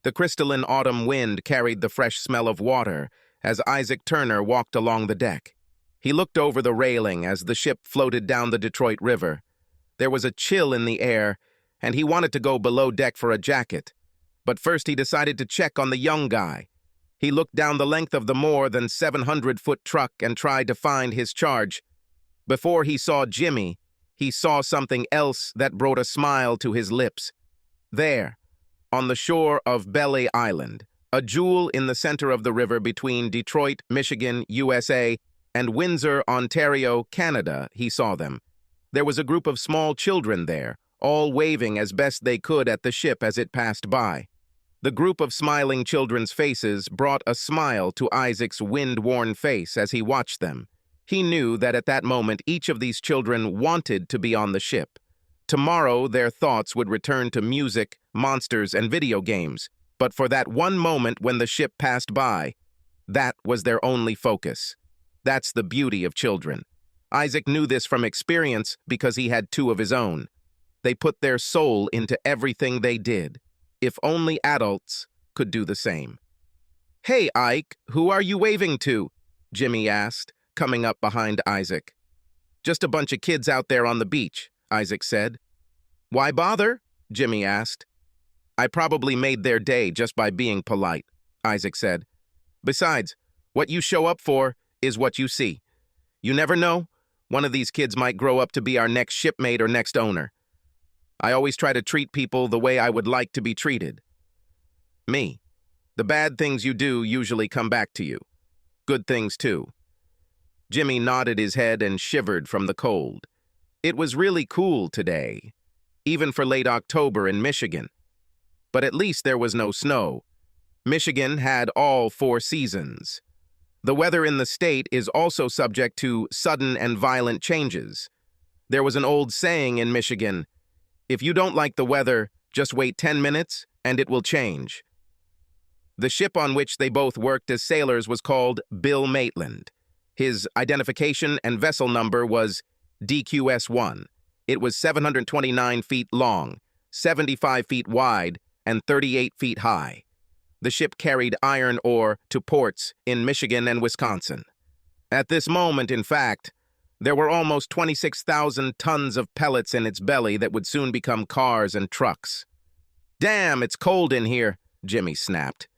The crystalline autumn wind carried the fresh smell of water as Isaac Turner walked along the deck. He looked over the railing as the ship floated down the Detroit River. There was a chill in the air, and he wanted to go below deck for a jacket. But first he decided to check on the young guy. He looked down the length of the more than 700-foot truck and tried to find his charge. Before he saw Jimmy, he saw something else that brought a smile to his lips. There, on the shore of Belly Island, a jewel in the center of the river between Detroit, Michigan, USA, and Windsor, Ontario, Canada, he saw them. There was a group of small children there, all waving as best they could at the ship as it passed by. The group of smiling children's faces brought a smile to Isaac's wind-worn face as he watched them. He knew that at that moment each of these children wanted to be on the ship. Tomorrow their thoughts would return to music, monsters, and video games. But for that one moment when the ship passed by, that was their only focus. That's the beauty of children. Isaac knew this from experience because he had two of his own. They put their soul into everything they did. If only adults could do the same. "Hey, Ike, who are you waving to?" Jimmy asked, coming up behind Isaac. "Just a bunch of kids out there on the beach," Isaac said. "Why bother?" Jimmy asked. "I probably made their day just by being polite," Isaac said. "Besides, what you show up for is what you see. You never know, one of these kids might grow up to be our next shipmate or next owner. I always try to treat people the way I would like to be treated. Me. The bad things you do usually come back to you. Good things, too." Jimmy nodded his head and shivered from the cold. It was really cool today, even for late October in Michigan. But at least there was no snow. Michigan had all 4 seasons. The weather in the state is also subject to sudden and violent changes. There was an old saying in Michigan, "If you don't like the weather, just wait 10 minutes and it will change." The ship on which they both worked as sailors was called Bill Maitland. His identification and vessel number was DQS-1. It was 729 feet long, 75 feet wide, and 38 feet high. The ship carried iron ore to ports in Michigan and Wisconsin. At this moment, in fact, there were almost 26,000 tons of pellets in its belly that would soon become cars and trucks. "Damn, it's cold in here," Jimmy snapped.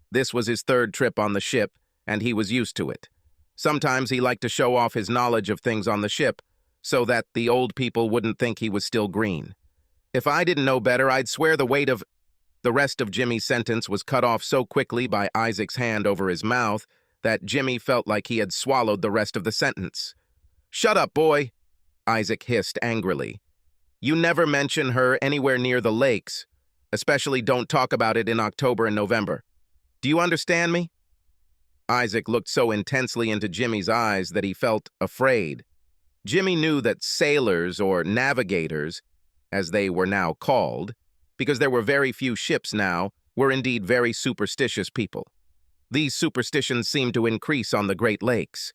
This was his 3rd trip on the ship, and he was used to it. Sometimes he liked to show off his knowledge of things on the ship so that the old people wouldn't think he was still green. "If I didn't know better, I'd swear the weight of—" The rest of Jimmy's sentence was cut off so quickly by Isaac's hand over his mouth that Jimmy felt like he had swallowed the rest of the sentence. "Shut up, boy," Isaac hissed angrily. "You never mention her anywhere near the lakes. Especially don't talk about it in October and November. Do you understand me?" Isaac looked so intensely into Jimmy's eyes that he felt afraid. Jimmy knew that sailors, or navigators, as they were now called, because there were very few ships now, were indeed very superstitious people. These superstitions seemed to increase on the Great Lakes.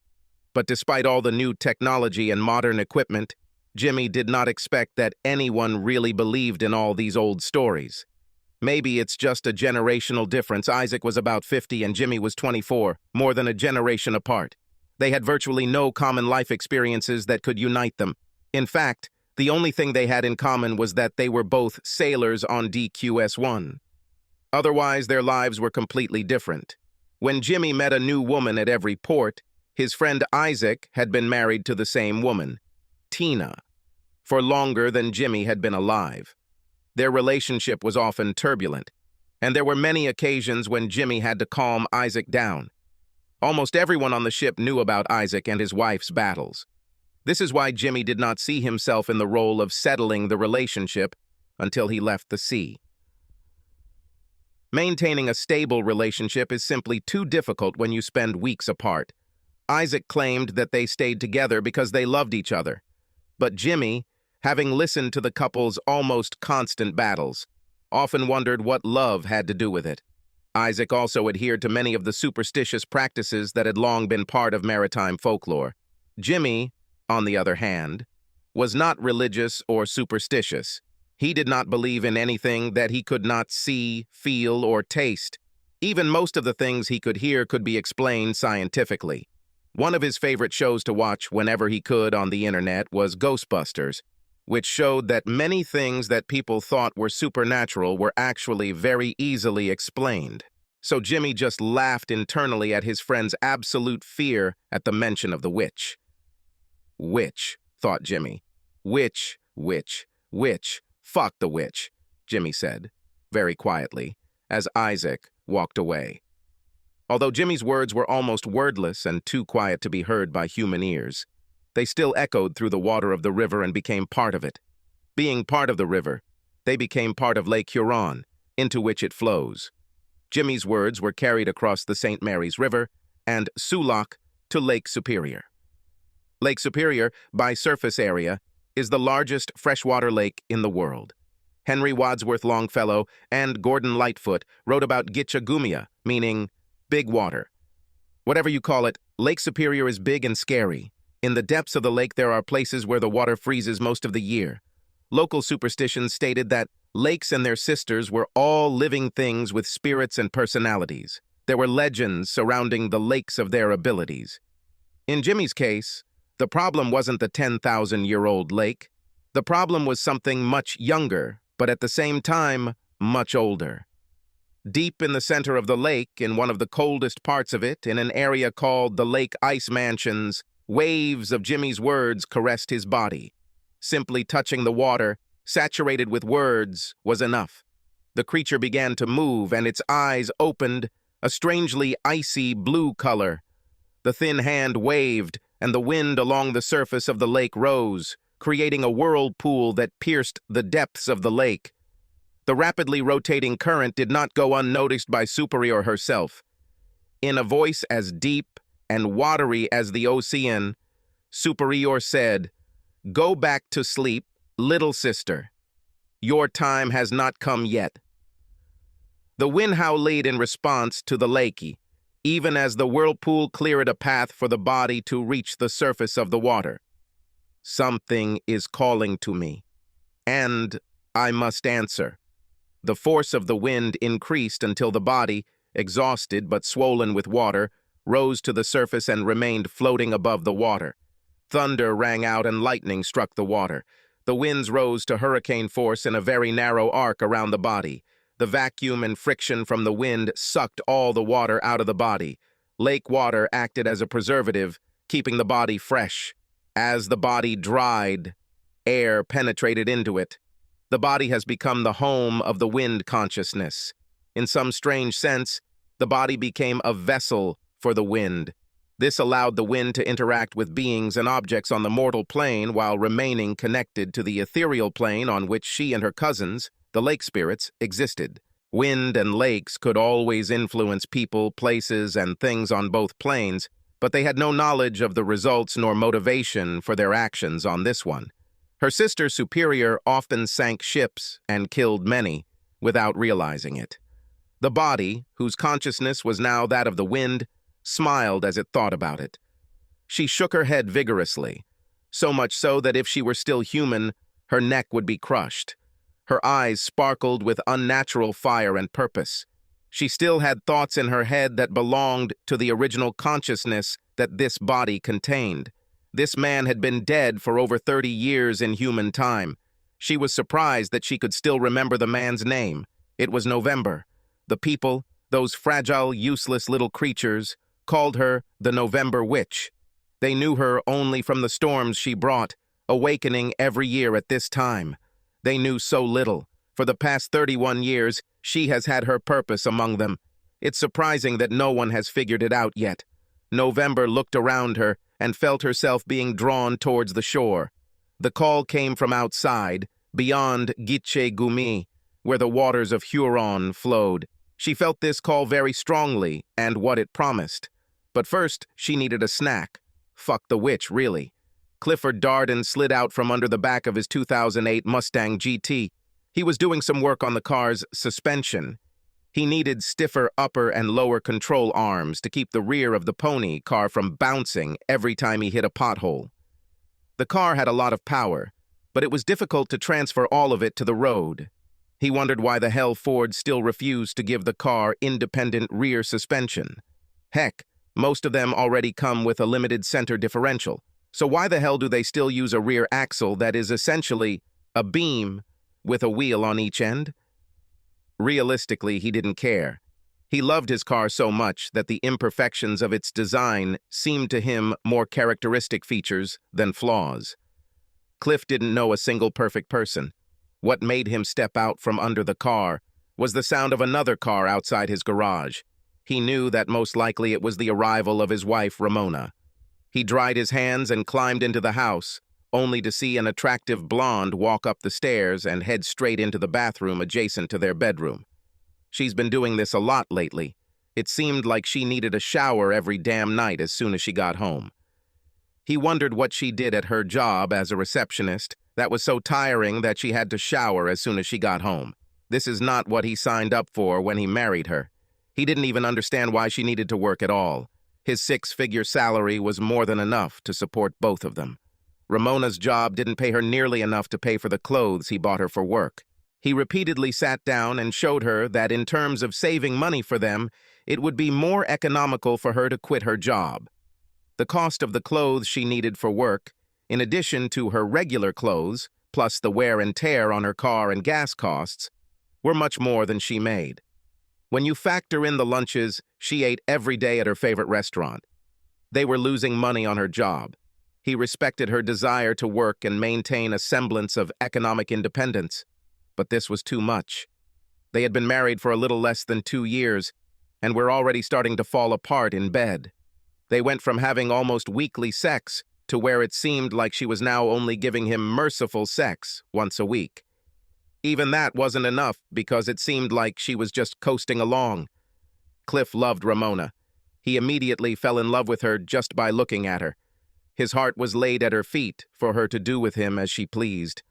But despite all the new technology and modern equipment, Jimmy did not expect that anyone really believed in all these old stories. Maybe it's just a generational difference. Isaac was about 50 and Jimmy was 24, more than a generation apart. They had virtually no common life experiences that could unite them. In fact, the only thing they had in common was that they were both sailors on DQS-1. Otherwise, their lives were completely different. When Jimmy met a new woman at every port, his friend Isaac had been married to the same woman, Tina, for longer than Jimmy had been alive. Their relationship was often turbulent, and there were many occasions when Jimmy had to calm Isaac down. Almost everyone on the ship knew about Isaac and his wife's battles. This is why Jimmy did not see himself in the role of settling the relationship until he left the sea. Maintaining a stable relationship is simply too difficult when you spend weeks apart. Isaac claimed that they stayed together because they loved each other. But Jimmy, having listened to the couple's almost constant battles, often wondered what love had to do with it. Isaac also adhered to many of the superstitious practices that had long been part of maritime folklore. Jimmy, on the other hand, was not religious or superstitious. He did not believe in anything that he could not see, feel, or taste. Even most of the things he could hear could be explained scientifically. One of his favorite shows to watch whenever he could on the internet was Ghostbusters, which showed that many things that people thought were supernatural were actually very easily explained. So Jimmy just laughed internally at his friend's absolute fear at the mention of the witch. Witch, thought Jimmy. Witch, witch, witch. Fuck the witch, Jimmy said, very quietly, as Isaac walked away. Although Jimmy's words were almost wordless and too quiet to be heard by human ears, they still echoed through the water of the river and became part of it. Being part of the river, they became part of Lake Huron, into which it flows. Jimmy's words were carried across the St. Mary's River and Sulak to Lake Superior. Lake Superior, by surface area, is the largest freshwater lake in the world. Henry Wadsworth Longfellow and Gordon Lightfoot wrote about Gitchagumia, meaning big water. Whatever you call it, Lake Superior is big and scary. In the depths of the lake there are places where the water freezes most of the year. Local superstitions stated that lakes and their sisters were all living things with spirits and personalities. There were legends surrounding the lakes of their abilities. In Jimmy's case, the problem wasn't the 10,000-year-old lake. The problem was something much younger, but at the same time, much older. Deep in the center of the lake, in one of the coldest parts of it, in an area called the Lake Ice Mansions, waves of Jimmy's words caressed his body. Simply touching the water, saturated with words, was enough. The creature began to move, and its eyes opened, a strangely icy blue color. The thin hand waved, and the wind along the surface of the lake rose, creating a whirlpool that pierced the depths of the lake. The rapidly rotating current did not go unnoticed by Superior herself. In a voice as deep and watery as the ocean, Superior said, "Go back to sleep, little sister. Your time has not come yet." The wind howled in response to the lakey, even as the whirlpool cleared a path for the body to reach the surface of the water. Something is calling to me, and I must answer. The force of the wind increased until the body, exhausted but swollen with water, rose to the surface and remained floating above the water. Thunder rang out and lightning struck the water. The winds rose to hurricane force in a very narrow arc around the body. The vacuum and friction from the wind sucked all the water out of the body. Lake water acted as a preservative, keeping the body fresh. As the body dried, air penetrated into it. The body has become the home of the wind consciousness. In some strange sense, the body became a vessel for the wind. This allowed the wind to interact with beings and objects on the mortal plane while remaining connected to the ethereal plane on which she and her cousins, the lake spirits, existed. Wind and lakes could always influence people, places, and things on both planes, but they had no knowledge of the results nor motivation for their actions on this one. Her sister Superior often sank ships and killed many without realizing it. The body, whose consciousness was now that of the wind, smiled as it thought about it. She shook her head vigorously, so much so that if she were still human, her neck would be crushed. Her eyes sparkled with unnatural fire and purpose. She still had thoughts in her head that belonged to the original consciousness that this body contained. This man had been dead for over 30 years in human time. She was surprised that she could still remember the man's name. It was November. The people, those fragile, useless little creatures, called her the November Witch. They knew her only from the storms she brought, awakening every year at this time. They knew so little. For the past 31 years, she has had her purpose among them. It's surprising that no one has figured it out yet. November looked around her and felt herself being drawn towards the shore. The call came from outside, beyond Gitche-Gumi, where the waters of Huron flowed. She felt this call very strongly and what it promised. But first, she needed a snack. Fuck the witch, really. Clifford Darden slid out from under the back of his 2008 Mustang GT. He was doing some work on the car's suspension. He needed stiffer upper and lower control arms to keep the rear of the pony car from bouncing every time he hit a pothole. The car had a lot of power, but it was difficult to transfer all of it to the road. He wondered why the hell Ford still refused to give the car independent rear suspension. Heck, most of them already come with a limited center differential, so why the hell do they still use a rear axle that is essentially a beam with a wheel on each end? Realistically, he didn't care. He loved his car so much that the imperfections of its design seemed to him more characteristic features than flaws. Cliff didn't know a single perfect person. What made him step out from under the car was the sound of another car outside his garage. He knew that most likely it was the arrival of his wife, Ramona. He dried his hands and climbed into the house, only to see an attractive blonde walk up the stairs and head straight into the bathroom adjacent to their bedroom. She's been doing this a lot lately. It seemed like she needed a shower every damn night as soon as she got home. He wondered what she did at her job as a receptionist that was so tiring that she had to shower as soon as she got home. This is not what he signed up for when he married her. He didn't even understand why she needed to work at all. His six-figure salary was more than enough to support both of them. Ramona's job didn't pay her nearly enough to pay for the clothes he bought her for work. He repeatedly sat down and showed her that in terms of saving money for them, it would be more economical for her to quit her job. The cost of the clothes she needed for work, in addition to her regular clothes, plus the wear and tear on her car and gas costs, were much more than she made. When you factor in the lunches she ate every day at her favorite restaurant, they were losing money on her job. He respected her desire to work and maintain a semblance of economic independence, but this was too much. They had been married for a little less than 2 years, and were already starting to fall apart in bed. They went from having almost weekly sex to where it seemed like she was now only giving him merciful sex once a week. Even that wasn't enough because it seemed like she was just coasting along. Cliff loved Ramona. He immediately fell in love with her just by looking at her. His heart was laid at her feet for her to do with him as she pleased.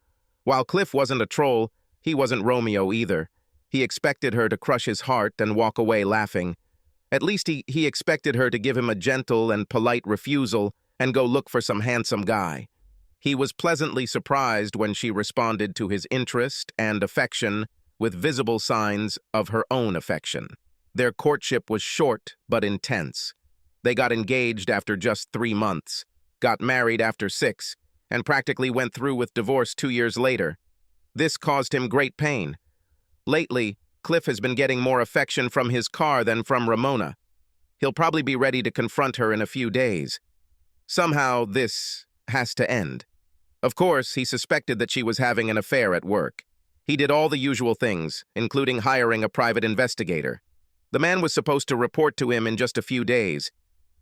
While Cliff wasn't a troll, he wasn't Romeo either. He expected her to crush his heart and walk away laughing. At least he expected her to give him a gentle and polite refusal and go look for some handsome guy. He was pleasantly surprised when she responded to his interest and affection with visible signs of her own affection. Their courtship was short but intense. They got engaged after just 3 months, got married after 6, and practically went through with divorce 2 years later. This caused him great pain. Lately, Cliff has been getting more affection from his car than from Ramona. He'll probably be ready to confront her in a few days. Somehow, this has to end. Of course, he suspected that she was having an affair at work. He did all the usual things, including hiring a private investigator. The man was supposed to report to him in just a few days.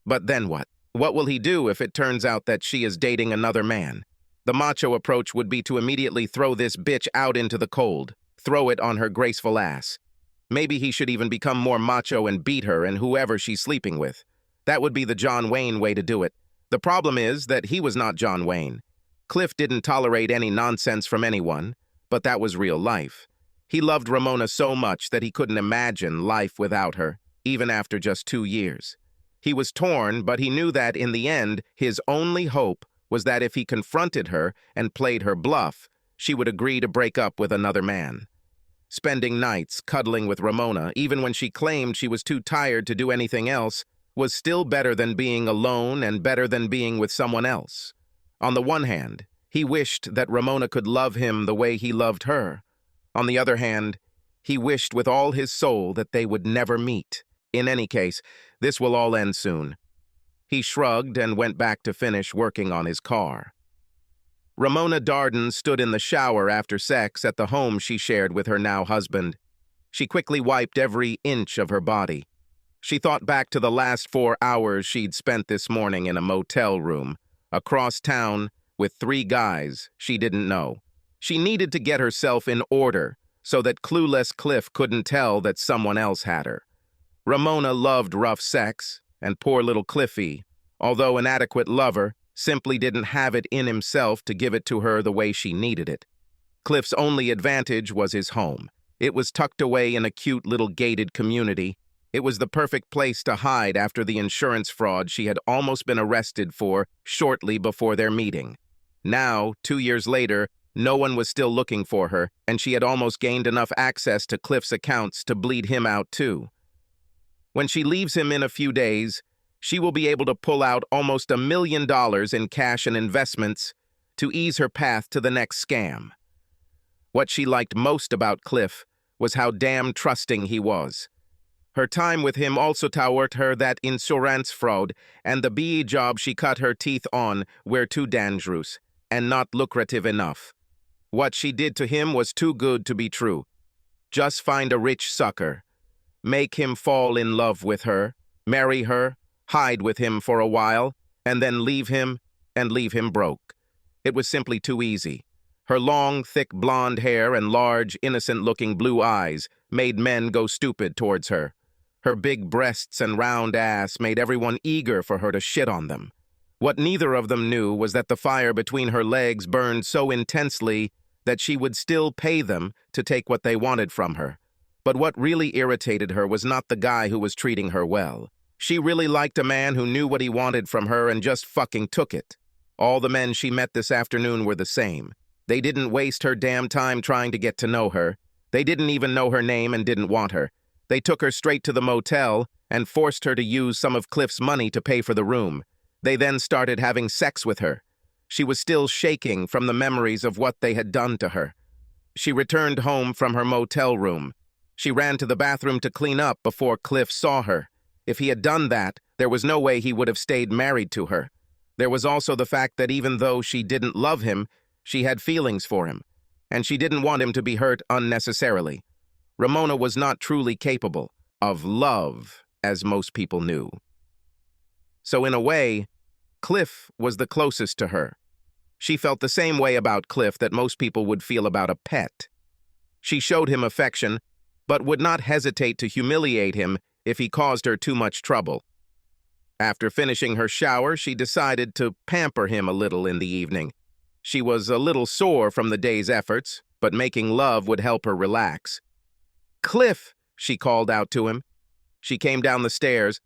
But then what? What will he do if it turns out that she is dating another man? The macho approach would be to immediately throw this bitch out into the cold, throw it on her graceful ass. Maybe he should even become more macho and beat her and whoever she's sleeping with. That would be the John Wayne way to do it. The problem is that he was not John Wayne. Cliff didn't tolerate any nonsense from anyone, but that was real life. He loved Ramona so much that he couldn't imagine life without her, even after just 2 years. He was torn, but he knew that in the end, his only hope was that if he confronted her and played her bluff, she would agree to break up with another man. Spending nights cuddling with Ramona, even when she claimed she was too tired to do anything else, was still better than being alone and better than being with someone else. On the one hand, he wished that Ramona could love him the way he loved her. On the other hand, he wished with all his soul that they would never meet. In any case, this will all end soon. He shrugged and went back to finish working on his car. Ramona Darden stood in the shower after sex at the home she shared with her now husband. She quickly wiped every inch of her body. She thought back to the last 4 hours she'd spent this morning in a motel room, across town, with 3 guys she didn't know. She needed to get herself in order so that clueless Cliff couldn't tell that someone else had her. Ramona loved rough sex, and poor little Cliffy, although an adequate lover, simply didn't have it in himself to give it to her the way she needed it. Cliff's only advantage was his home. It was tucked away in a cute little gated community. It was the perfect place to hide after the insurance fraud she had almost been arrested for shortly before their meeting. Now, 2 years later, No one was still looking for her, and she had almost gained enough access to Cliff's accounts to bleed him out too. When she leaves him in a few days, she will be able to pull out almost $1 million in cash and investments to ease her path to the next scam. What she liked most about Cliff was how damn trusting he was. Her time with him also taught her that insurance fraud and the BE job she cut her teeth on were too dangerous and not lucrative enough. What she did to him was too good to be true. Just find a rich sucker, make him fall in love with her, marry her, hide with him for a while, and then leave him broke. It was simply too easy. Her long, thick blonde hair and large, innocent-looking blue eyes made men go stupid towards her. Her big breasts and round ass made everyone eager for her to shit on them. What neither of them knew was that the fire between her legs burned so intensely that she would still pay them to take what they wanted from her. But what really irritated her was not the guy who was treating her well. She really liked a man who knew what he wanted from her and just fucking took it. All the men she met this afternoon were the same. They didn't waste her damn time trying to get to know her. They didn't even know her name and didn't want her. They took her straight to the motel and forced her to use some of Cliff's money to pay for the room. They then started having sex with her. She was still shaking from the memories of what they had done to her. She returned home from her motel room. She ran to the bathroom to clean up before Cliff saw her. If he had done that, there was no way he would have stayed married to her. There was also the fact that even though she didn't love him, she had feelings for him, and she didn't want him to be hurt unnecessarily. Ramona was not truly capable of love, as most people knew. So in a way, Cliff was the closest to her. She felt the same way about Cliff that most people would feel about a pet. She showed him affection, but would not hesitate to humiliate him if he caused her too much trouble. After finishing her shower, she decided to pamper him a little in the evening. She was a little sore from the day's efforts, but making love would help her relax. "Cliff," she called out to him. She came down the stairs,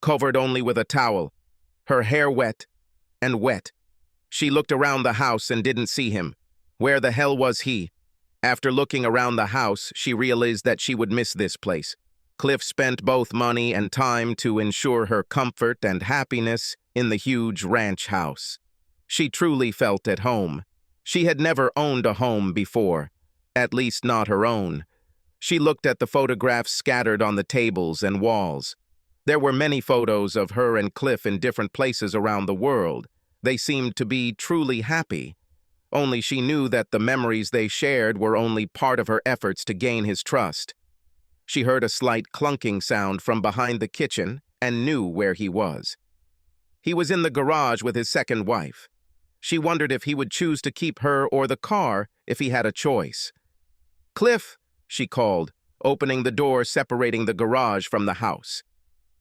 covered only with a towel, her hair wet and wet. She looked around the house and didn't see him. Where the hell was he? After looking around the house, she realized that she would miss this place. Cliff spent both money and time to ensure her comfort and happiness in the huge ranch house. She truly felt at home. She had never owned a home before, at least not her own. She looked at the photographs scattered on the tables and walls. There were many photos of her and Cliff in different places around the world. They seemed to be truly happy. Only she knew that the memories they shared were only part of her efforts to gain his trust. She heard a slight clunking sound from behind the kitchen and knew where he was. He was in the garage with his second wife. She wondered if he would choose to keep her or the car if he had a choice. "Cliff," she called, opening the door separating the garage from the house.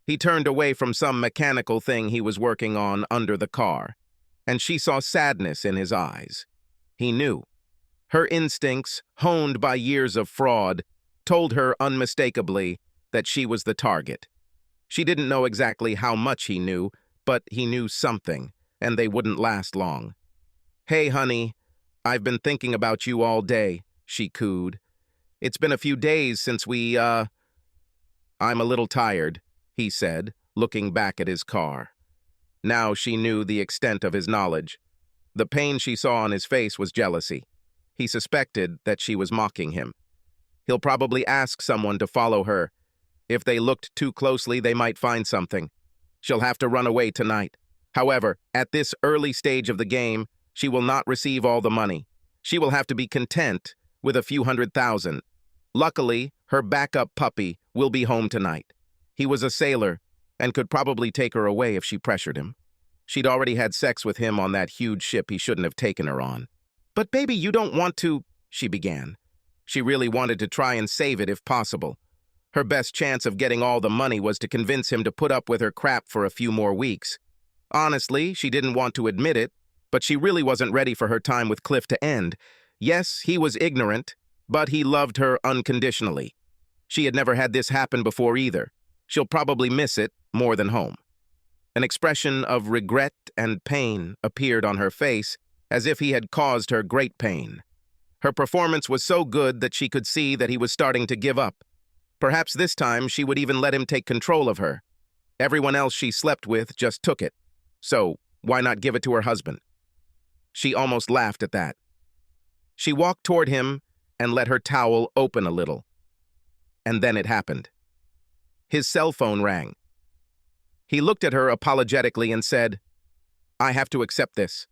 He turned away from some mechanical thing he was working on under the car, and she saw sadness in his eyes. He knew. Her instincts, honed by years of fraud, told her unmistakably that she was the target. She didn't know exactly how much he knew, but he knew something, and they wouldn't last long. "Hey, honey, I've been thinking about you all day," she cooed. "It's been a few days since I'm a little tired," he said, looking back at his car. Now she knew the extent of his knowledge. The pain she saw on his face was jealousy. He suspected that she was mocking him. He'll probably ask someone to follow her. If they looked too closely, they might find something. She'll have to run away tonight. However, at this early stage of the game, she will not receive all the money. She will have to be content with a few $100,000. Luckily, her backup puppy will be home tonight. He was a sailor and could probably take her away if she pressured him. She'd already had sex with him on that huge ship he shouldn't have taken her on. "But baby, you don't want to," she began. She really wanted to try and save it if possible. Her best chance of getting all the money was to convince him to put up with her crap for a few more weeks. Honestly, she didn't want to admit it, but she really wasn't ready for her time with Cliff to end. Yes, he was ignorant, but he loved her unconditionally. She had never had this happen before either. She'll probably miss it more than home. An expression of regret and pain appeared on her face as if he had caused her great pain. Her performance was so good that she could see that he was starting to give up. Perhaps this time she would even let him take control of her. Everyone else she slept with just took it. So, why not give it to her husband? She almost laughed at that. She walked toward him and let her towel open a little. And then it happened. His cell phone rang. He looked at her apologetically and said, "I have to accept this."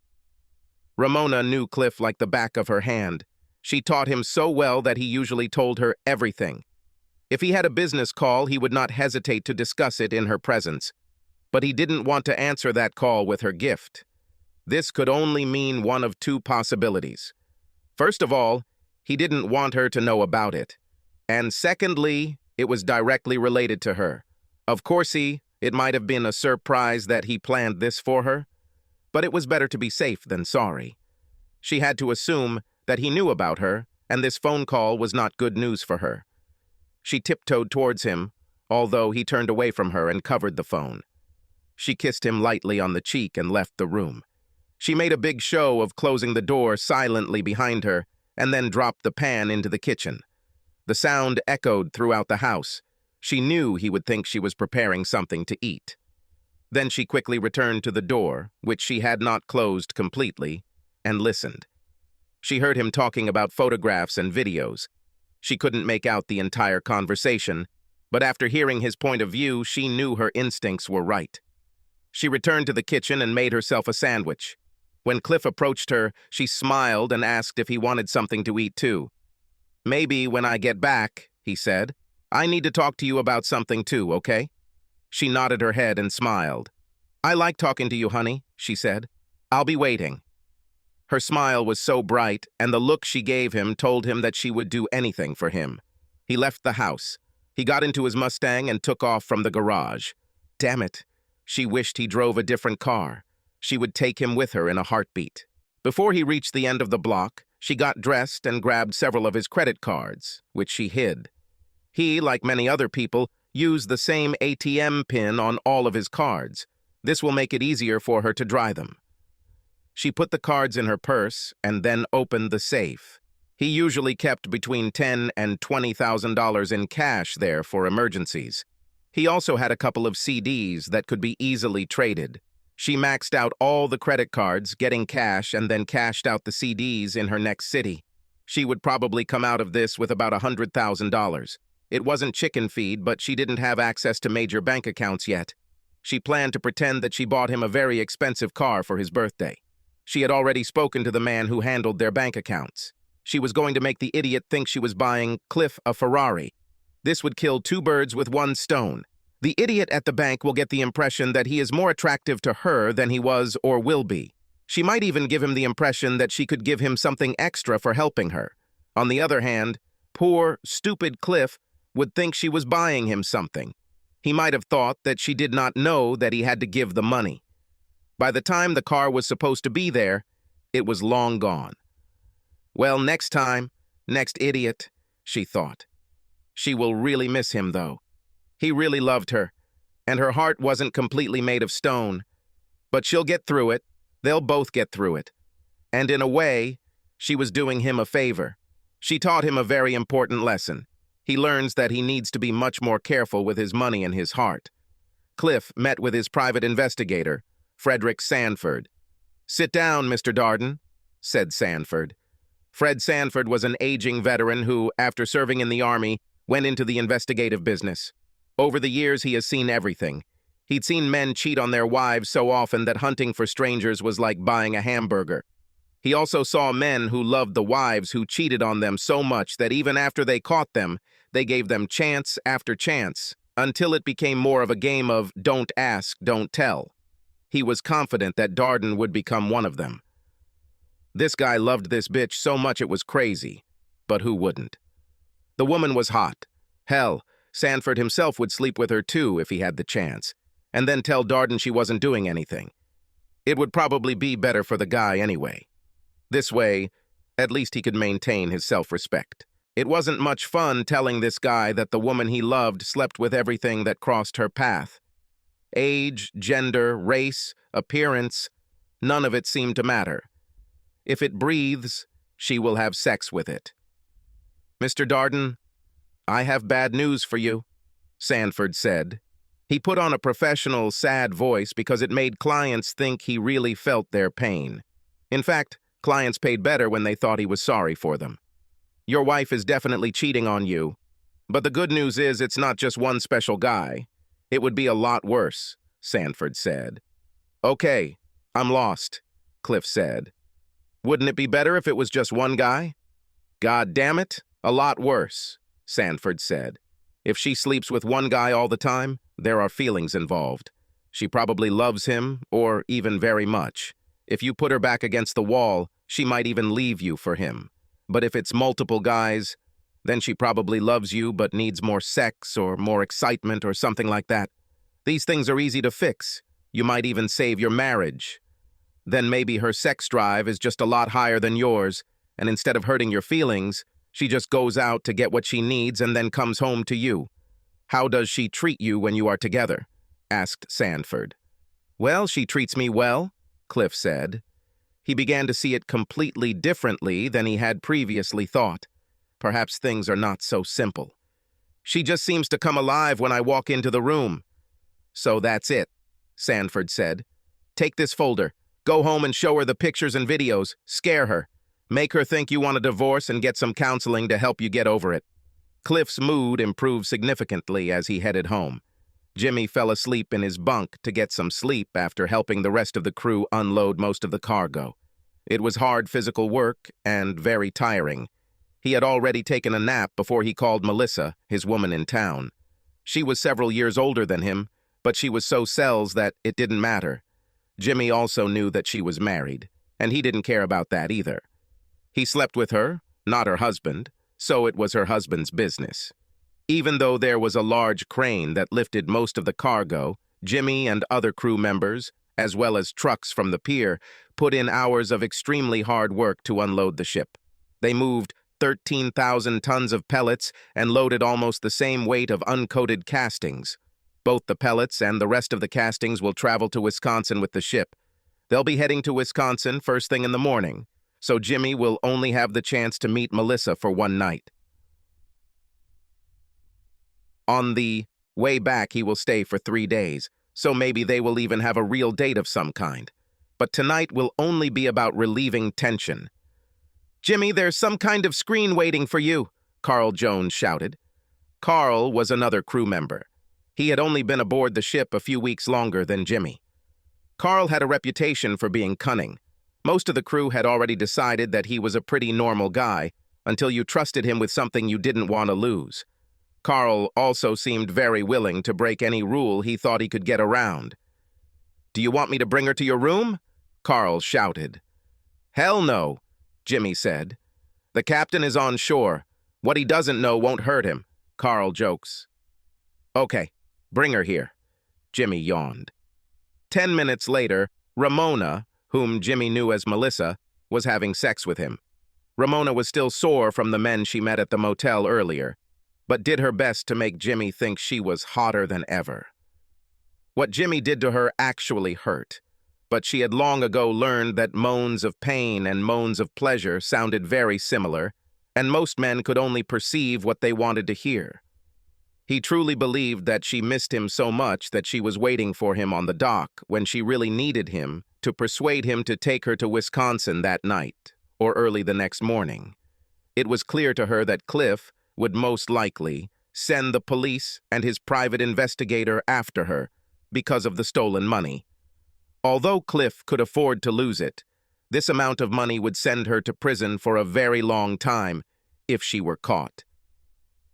Ramona knew Cliff like the back of her hand. She taught him so well that he usually told her everything. If he had a business call, he would not hesitate to discuss it in her presence. But he didn't want to answer that call with her gift. This could only mean one of two possibilities. First of all, he didn't want her to know about it. And secondly, it was directly related to her. Of course, it might have been a surprise that he planned this for her, but it was better to be safe than sorry. She had to assume that he knew about her, and this phone call was not good news for her. She tiptoed towards him, although he turned away from her and covered the phone. She kissed him lightly on the cheek and left the room. She made a big show of closing the door silently behind her and then dropped the pan into the kitchen. The sound echoed throughout the house. She knew he would think she was preparing something to eat. Then she quickly returned to the door, which she had not closed completely, and listened. She heard him talking about photographs and videos. She couldn't make out the entire conversation, but after hearing his point of view, she knew her instincts were right. She returned to the kitchen and made herself a sandwich. When Cliff approached her, she smiled and asked if he wanted something to eat too. "Maybe when I get back," he said. "I need to talk to you about something too, okay?" She nodded her head and smiled. "I like talking to you, honey," she said. "I'll be waiting." Her smile was so bright, and the look she gave him told him that she would do anything for him. He left the house. He got into his Mustang and took off from the garage. Damn it. She wished he drove a different car. She would take him with her in a heartbeat. Before he reached the end of the block, she got dressed and grabbed several of his credit cards, which she hid. He, like many other people, used the same ATM pin on all of his cards. This will make it easier for her to dry them. She put the cards in her purse and then opened the safe. He usually kept between $10,000 and $20,000 in cash there for emergencies. He also had a couple of CDs that could be easily traded. She maxed out all the credit cards, getting cash, and then cashed out the CDs in her next city. She would probably come out of this with about $100,000. It wasn't chicken feed, but she didn't have access to major bank accounts yet. She planned to pretend that she bought him a very expensive car for his birthday. She had already spoken to the man who handled their bank accounts. She was going to make the idiot think she was buying Cliff a Ferrari. This would kill two birds with one stone. The idiot at the bank will get the impression that he is more attractive to her than he was or will be. She might even give him the impression that she could give him something extra for helping her. On the other hand, poor, stupid Cliff would think she was buying him something. He might have thought that she did not know that he had to give the money. By the time the car was supposed to be there, it was long gone. Well, next time, next idiot, she thought. She will really miss him, though. He really loved her, and her heart wasn't completely made of stone. But she'll get through it. They'll both get through it. And in a way, she was doing him a favor. She taught him a very important lesson. He learns that he needs to be much more careful with his money and his heart. Cliff met with his private investigator, Frederick Sanford. "Sit down, Mr. Darden," said Sanford. Fred Sanford was an aging veteran who, after serving in the Army, went into the investigative business. Over the years, he has seen everything. He'd seen men cheat on their wives so often that hunting for strangers was like buying a hamburger. He also saw men who loved the wives who cheated on them so much that even after they caught them, they gave them chance after chance, until it became more of a game of don't ask, don't tell. He was confident that Darden would become one of them. This guy loved this bitch so much it was crazy, but who wouldn't? The woman was hot. Hell, Sanford himself would sleep with her too if he had the chance, and then tell Darden she wasn't doing anything. It would probably be better for the guy anyway. This way, at least he could maintain his self-respect. It wasn't much fun telling this guy that the woman he loved slept with everything that crossed her path. Age, gender, race, appearance, none of it seemed to matter. If it breathes, she will have sex with it. Mr. Darden, I have bad news for you, Sanford said. He put on a professional, sad voice because it made clients think he really felt their pain. In fact, clients paid better when they thought he was sorry for them. Your wife is definitely cheating on you, but the good news is it's not just one special guy. It would be a lot worse, Sanford said. Okay, I'm lost, Cliff said. Wouldn't it be better if it was just one guy? God damn it, a lot worse, Sanford said. If she sleeps with one guy all the time, there are feelings involved. She probably loves him, or even very much. If you put her back against the wall, she might even leave you for him. But if it's multiple guys, then she probably loves you but needs more sex or more excitement or something like that. These things are easy to fix. You might even save your marriage. Then maybe her sex drive is just a lot higher than yours, and instead of hurting your feelings, she just goes out to get what she needs and then comes home to you. How does she treat you when you are together? Asked Sanford. Well, she treats me well, Cliff said. He began to see it completely differently than he had previously thought. Perhaps things are not so simple. She just seems to come alive when I walk into the room. So that's it, Sanford said. Take this folder. Go home and show her the pictures and videos. Scare her. Make her think you want a divorce and get some counseling to help you get over it. Cliff's mood improved significantly as he headed home. Jimmy fell asleep in his bunk to get some sleep after helping the rest of the crew unload most of the cargo. It was hard physical work and very tiring. He had already taken a nap before he called Melissa, his woman in town. She was several years older than him, but she was so cells that it didn't matter. Jimmy also knew that she was married, and he didn't care about that either. He slept with her, not her husband, so it was her husband's business. Even though there was a large crane that lifted most of the cargo, Jimmy and other crew members, as well as trucks from the pier, put in hours of extremely hard work to unload the ship. They moved 13,000 tons of pellets and loaded almost the same weight of uncoated castings. Both the pellets and the rest of the castings will travel to Wisconsin with the ship. They'll be heading to Wisconsin first thing in the morning, so Jimmy will only have the chance to meet Melissa for one night. On the way back, he will stay for 3 days, so maybe they will even have a real date of some kind. But tonight will only be about relieving tension. Jimmy, there's some kind of screen waiting for you, Carl Jones shouted. Carl was another crew member. He had only been aboard the ship a few weeks longer than Jimmy. Carl had a reputation for being cunning. Most of the crew had already decided that he was a pretty normal guy until you trusted him with something you didn't want to lose. Carl also seemed very willing to break any rule he thought he could get around. Do you want me to bring her to your room? Carl shouted. Hell no, Jimmy said. The captain is on shore. What he doesn't know won't hurt him, Carl jokes. Okay, bring her here, Jimmy yawned. 10 minutes later, Ramona, whom Jimmy knew as Melissa, was having sex with him. Ramona was still sore from the men she met at the motel earlier, but did her best to make Jimmy think she was hotter than ever. What Jimmy did to her actually hurt, but she had long ago learned that moans of pain and moans of pleasure sounded very similar, and most men could only perceive what they wanted to hear. He truly believed that she missed him so much that she was waiting for him on the dock when she really needed him to persuade him to take her to Wisconsin that night, or early the next morning. It was clear to her that Cliff would most likely send the police and his private investigator after her because of the stolen money. Although Cliff could afford to lose it, this amount of money would send her to prison for a very long time if she were caught.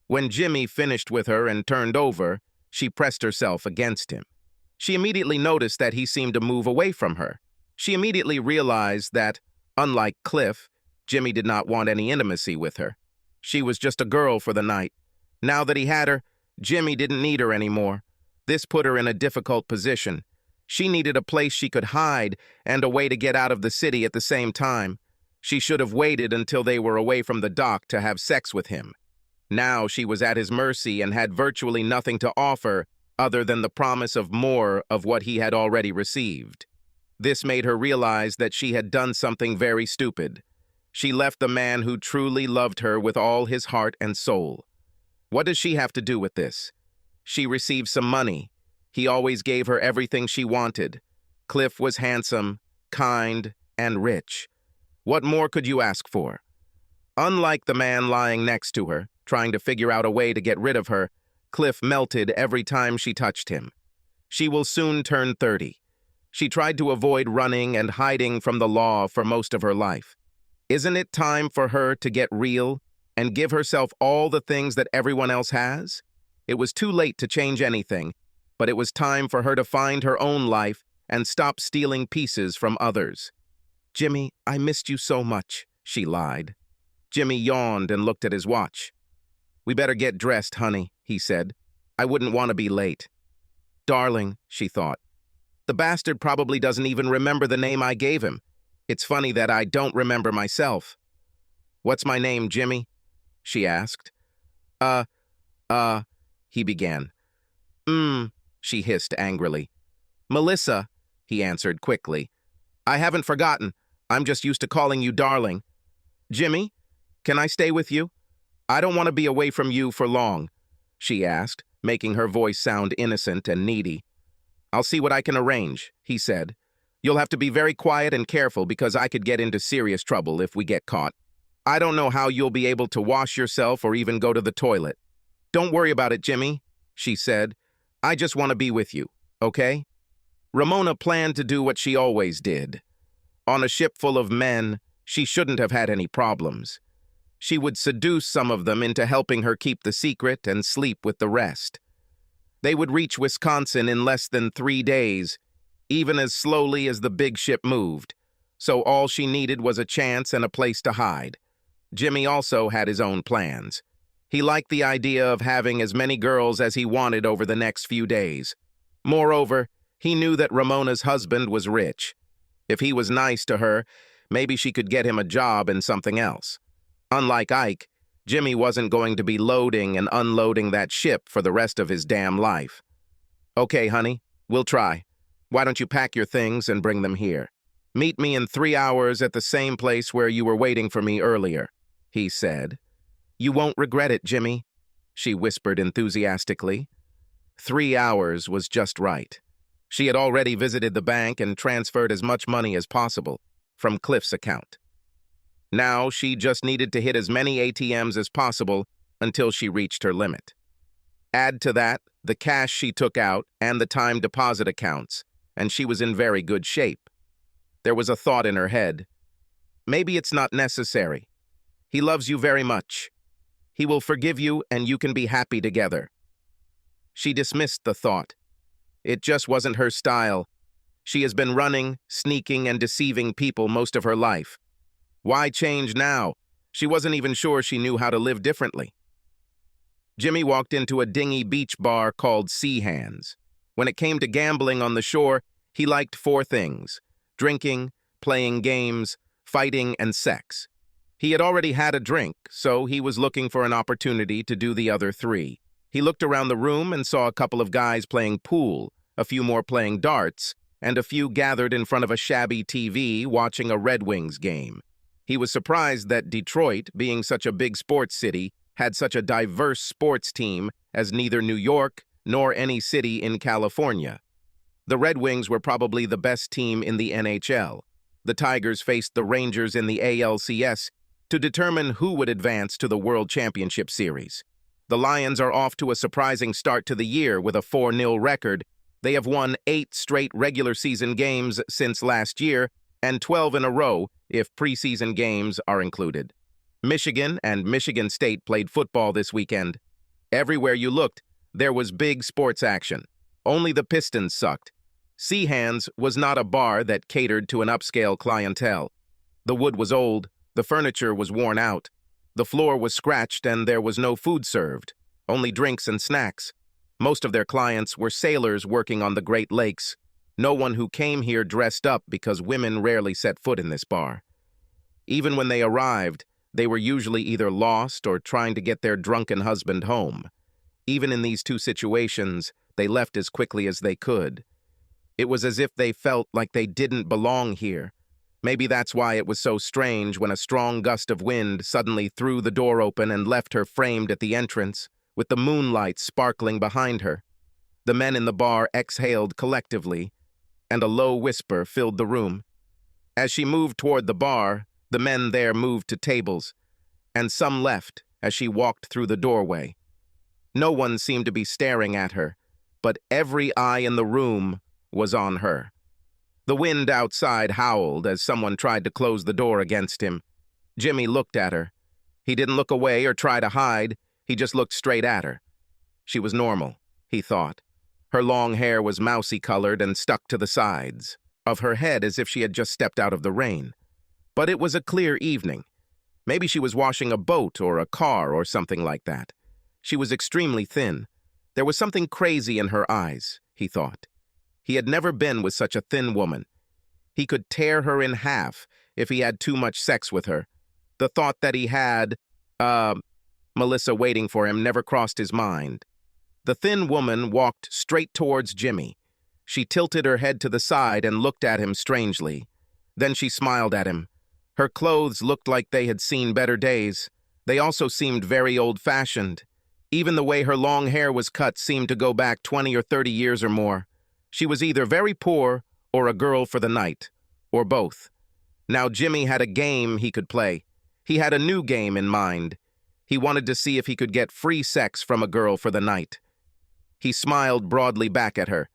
When Jimmy finished with her and turned over, she pressed herself against him. She immediately noticed that he seemed to move away from her. She immediately realized that, unlike Cliff, Jimmy did not want any intimacy with her. She was just a girl for the night. Now that he had her, Jimmy didn't need her anymore. This put her in a difficult position. She needed a place she could hide and a way to get out of the city at the same time. She should have waited until they were away from the dock to have sex with him. Now she was at his mercy and had virtually nothing to offer other than the promise of more of what he had already received. This made her realize that she had done something very stupid. She left the man who truly loved her with all his heart and soul. What does she have to do with this? She received some money. He always gave her everything she wanted. Cliff was handsome, kind, and rich. What more could you ask for? Unlike the man lying next to her, trying to figure out a way to get rid of her, Cliff melted every time she touched him. She will soon turn 30. She tried to avoid running and hiding from the law for most of her life. Isn't it time for her to get real and give herself all the things that everyone else has? It was too late to change anything, but it was time for her to find her own life and stop stealing pieces from others. "Jimmy, I missed you so much," she lied. Jimmy yawned and looked at his watch. "We better get dressed, honey," he said. "I wouldn't want to be late." "Darling," she thought. "The bastard probably doesn't even remember the name I gave him. It's funny that I don't remember myself." "What's my name, Jimmy?" she asked. He began. She hissed angrily. "Melissa," he answered quickly. "I haven't forgotten. I'm just used to calling you darling." "Jimmy, can I stay with you? I don't want to be away from you for long," she asked, making her voice sound innocent and needy. "I'll see what I can arrange," he said. "You'll have to be very quiet and careful because I could get into serious trouble if we get caught. I don't know how you'll be able to wash yourself or even go to the toilet." "Don't worry about it, Jimmy," she said. "I just want to be with you, okay?" Ramona planned to do what she always did. On a ship full of men, she shouldn't have had any problems. She would seduce some of them into helping her keep the secret and sleep with the rest. They would reach Wisconsin in less than 3 days, even as slowly as the big ship moved, so all she needed was a chance and a place to hide. Jimmy also had his own plans. He liked the idea of having as many girls as he wanted over the next few days. Moreover, he knew that Ramona's husband was rich. If he was nice to her, maybe she could get him a job in something else. Unlike Ike, Jimmy wasn't going to be loading and unloading that ship for the rest of his damn life. "Okay, honey, we'll try. Why don't you pack your things and bring them here? Meet me in 3 hours at the same place where you were waiting for me earlier," he said. "You won't regret it, Jimmy," she whispered enthusiastically. 3 hours was just right. She had already visited the bank and transferred as much money as possible from Cliff's account. Now she just needed to hit as many ATMs as possible until she reached her limit. Add to that the cash she took out and the time deposit accounts, and she was in very good shape. There was a thought in her head. Maybe it's not necessary. He loves you very much. He will forgive you and you can be happy together. She dismissed the thought. It just wasn't her style. She has been running, sneaking, and deceiving people most of her life. Why change now? She wasn't even sure she knew how to live differently. Jimmy walked into a dingy beach bar called Sea Hands. When it came to gambling on the shore, he liked 4 things: drinking, playing games, fighting, and sex. He had already had a drink, so he was looking for an opportunity to do the other 3. He looked around the room and saw a couple of guys playing pool, a few more playing darts, and a few gathered in front of a shabby TV watching a Red Wings game. He was surprised that Detroit, being such a big sports city, had such a diverse sports team as neither New York nor any city in California. The Red Wings were probably the best team in the NHL. The Tigers faced the Rangers in the ALCS to determine who would advance to the World Championship Series. The Lions are off to a surprising start to the year with a 4-0 record. They have won 8 straight regular season games since last year, and 12 in a row if preseason games are included. Michigan and Michigan State played football this weekend. Everywhere you looked, there was big sports action. Only the Pistons sucked. Sea Hands was not a bar that catered to an upscale clientele. The wood was old, the furniture was worn out, the floor was scratched, and there was no food served, only drinks and snacks. Most of their clients were sailors working on the Great Lakes. No one who came here dressed up because women rarely set foot in this bar. Even when they arrived, they were usually either lost or trying to get their drunken husband home. Even in these 2 situations, they left as quickly as they could. It was as if they felt like they didn't belong here. Maybe that's why it was so strange when a strong gust of wind suddenly threw the door open and left her framed at the entrance, with the moonlight sparkling behind her. The men in the bar exhaled collectively, and a low whisper filled the room. As she moved toward the bar, the men there moved to tables, and some left as she walked through the doorway. No one seemed to be staring at her, but every eye in the room was on her. The wind outside howled as someone tried to close the door against him. Jimmy looked at her. He didn't look away or try to hide, he just looked straight at her. She was normal, he thought. Her long hair was mousy-colored and stuck to the sides of her head as if she had just stepped out of the rain. But it was a clear evening. Maybe she was washing a boat or a car or something like that. She was extremely thin. There was something crazy in her eyes, he thought. He had never been with such a thin woman. He could tear her in half if he had too much sex with her. The thought that he had, Melissa waiting for him never crossed his mind. The thin woman walked straight towards Jimmy. She tilted her head to the side and looked at him strangely. Then she smiled at him. Her clothes looked like they had seen better days. They also seemed very old-fashioned. Even the way her long hair was cut seemed to go back 20 or 30 years or more. She was either very poor or a girl for the night, or both. Now Jimmy had a game he could play. He had a new game in mind. He wanted to see if he could get free sex from a girl for the night. He smiled broadly back at her.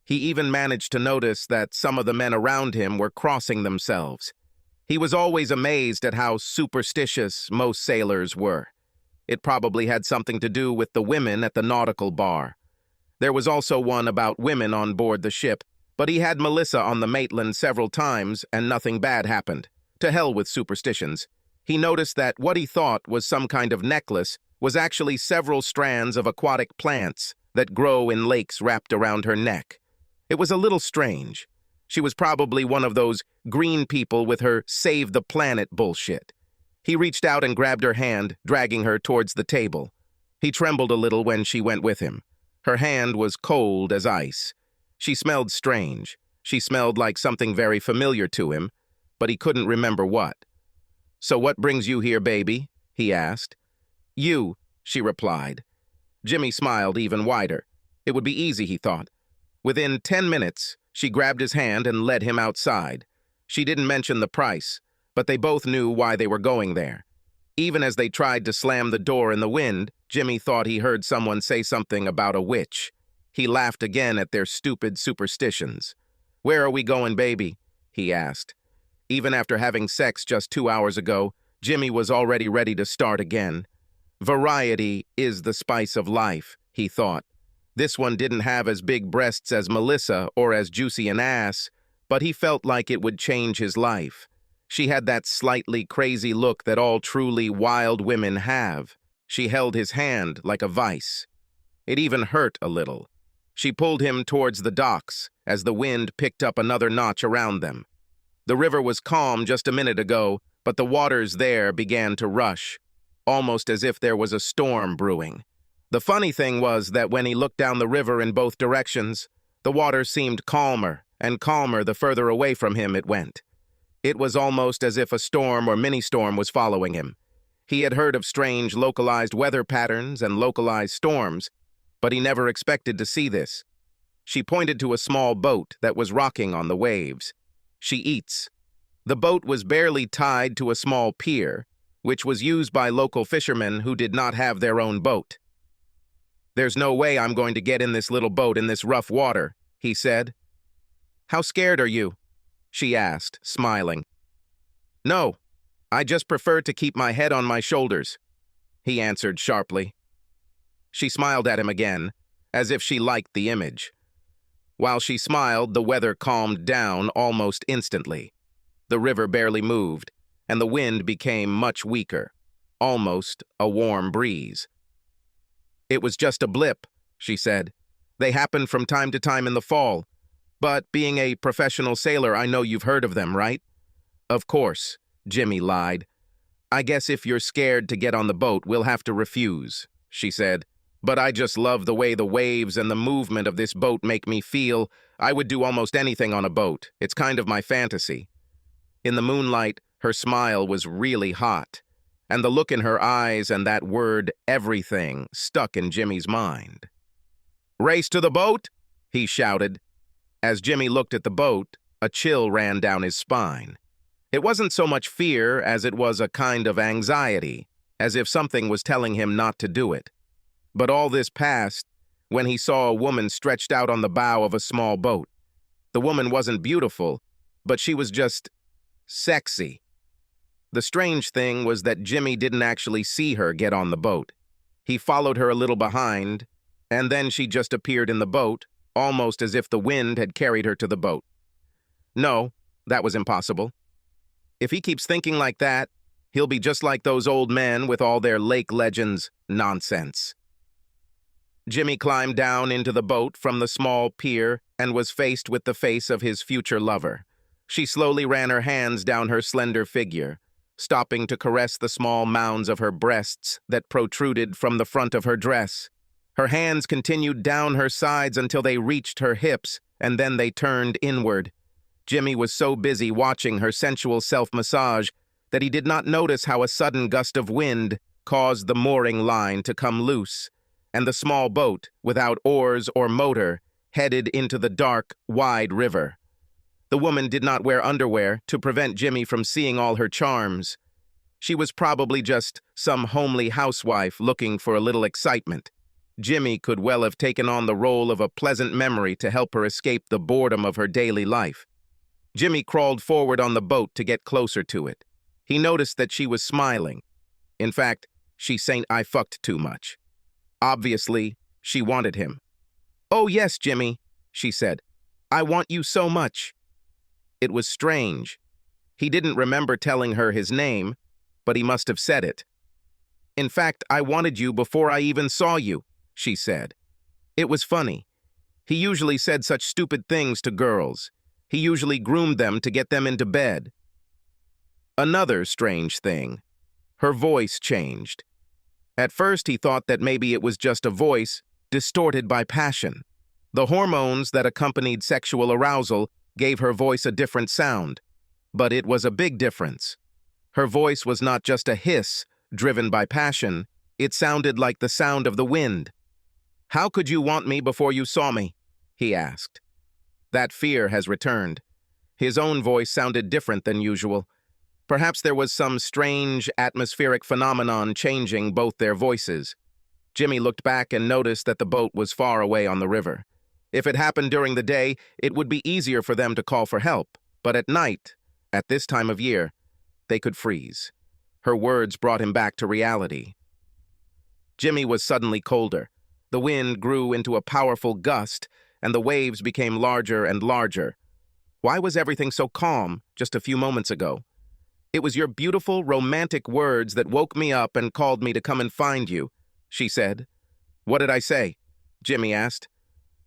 He even managed to notice that some of the men around him were crossing themselves. He was always amazed at how superstitious most sailors were. It probably had something to do with the women at the nautical bar. There was also one about women on board the ship, but he had Melissa on the Maitland several times and nothing bad happened. To hell with superstitions. He noticed that what he thought was some kind of necklace was actually several strands of aquatic plants that grow in lakes wrapped around her neck. It was a little strange. She was probably one of those green people with her save the planet bullshit. He reached out and grabbed her hand, dragging her towards the table. He trembled a little when she went with him. Her hand was cold as ice. She smelled strange. She smelled like something very familiar to him, but he couldn't remember what. "So what brings you here, baby?" he asked. "You," she replied. Jimmy smiled even wider. It would be easy, he thought. Within 10 minutes, she grabbed his hand and led him outside. She didn't mention the price, but they both knew why they were going there. Even as they tried to slam the door in the wind, Jimmy thought he heard someone say something about a witch. He laughed again at their stupid superstitions. "Where are we going, baby?" he asked. Even after having sex just 2 hours ago, Jimmy was already ready to start again. Variety is the spice of life, he thought. This one didn't have as big breasts as Melissa or as juicy an ass, but he felt like it would change his life. She had that slightly crazy look that all truly wild women have. She held his hand like a vice. It even hurt a little. She pulled him towards the docks as the wind picked up another notch around them. The river was calm just a minute ago, but the waters there began to rush, almost as if there was a storm brewing. The funny thing was that when he looked down the river in both directions, the water seemed calmer and calmer the further away from him it went. It was almost as if a storm or mini-storm was following him. He had heard of strange localized weather patterns and localized storms, but he never expected to see this. She pointed to a small boat that was rocking on the waves. "She eats." The boat was barely tied to a small pier, which was used by local fishermen who did not have their own boat. "There's no way I'm going to get in this little boat in this rough water," he said. "How scared are you?" she asked, smiling. "No, I just prefer to keep my head on my shoulders," he answered sharply. She smiled at him again, as if she liked the image. While she smiled, the weather calmed down almost instantly. The river barely moved, and the wind became much weaker, almost a warm breeze. "It was just a blip," she said. "They happen from time to time in the fall. But being a professional sailor, I know you've heard of them, right?" "Of course," Jimmy lied. "I guess if you're scared to get on the boat, we'll have to refuse," she said. But I just love the way the waves and the movement of this boat make me feel. I would do almost anything on a boat. It's kind of my fantasy." In the moonlight, her smile was really hot, and the look in her eyes and that word, everything, stuck in Jimmy's mind. "Race to the boat!" he shouted. As Jimmy looked at the boat, a chill ran down his spine. It wasn't so much fear as it was a kind of anxiety, as if something was telling him not to do it. But all this passed when he saw a woman stretched out on the bow of a small boat. The woman wasn't beautiful, but she was just sexy. The strange thing was that Jimmy didn't actually see her get on the boat. He followed her a little behind, and then she just appeared in the boat, almost as if the wind had carried her to the boat. No, that was impossible. If he keeps thinking like that, he'll be just like those old men with all their lake legends nonsense. Jimmy climbed down into the boat from the small pier and was faced with the face of his future lover. She slowly ran her hands down her slender figure, stopping to caress the small mounds of her breasts that protruded from the front of her dress. Her hands continued down her sides until they reached her hips, and then they turned inward. Jimmy was so busy watching her sensual self-massage that he did not notice how a sudden gust of wind caused the mooring line to come loose, and the small boat, without oars or motor, headed into the dark, wide river. The woman did not wear underwear to prevent Jimmy from seeing all her charms. She was probably just some homely housewife looking for a little excitement. Jimmy could well have taken on the role of a pleasant memory to help her escape the boredom of her daily life. Jimmy crawled forward on the boat to get closer to it. He noticed that she was smiling. In fact, she's saying, "I fucked too much." Obviously, she wanted him. "Oh yes, Jimmy," she said. "I want you so much." It was strange. He didn't remember telling her his name, but he must have said it. "In fact, I wanted you before I even saw you," she said. It was funny. He usually said such stupid things to girls. He usually groomed them to get them into bed. Another strange thing. Her voice changed. At first, he thought that maybe it was just a voice distorted by passion. The hormones that accompanied sexual arousal gave her voice a different sound. But it was a big difference. Her voice was not just a hiss driven by passion. It sounded like the sound of the wind. "How could you want me before you saw me?" he asked. That fear has returned. His own voice sounded different than usual. Perhaps there was some strange atmospheric phenomenon changing both their voices. Jimmy looked back and noticed that the boat was far away on the river. If it happened during the day, it would be easier for them to call for help. But at night, at this time of year, they could freeze. Her words brought him back to reality. Jimmy was suddenly colder. The wind grew into a powerful gust, and the waves became larger and larger. Why was everything so calm just a few moments ago? "It was your beautiful, romantic words that woke me up and called me to come and find you," she said. "What did I say?" Jimmy asked.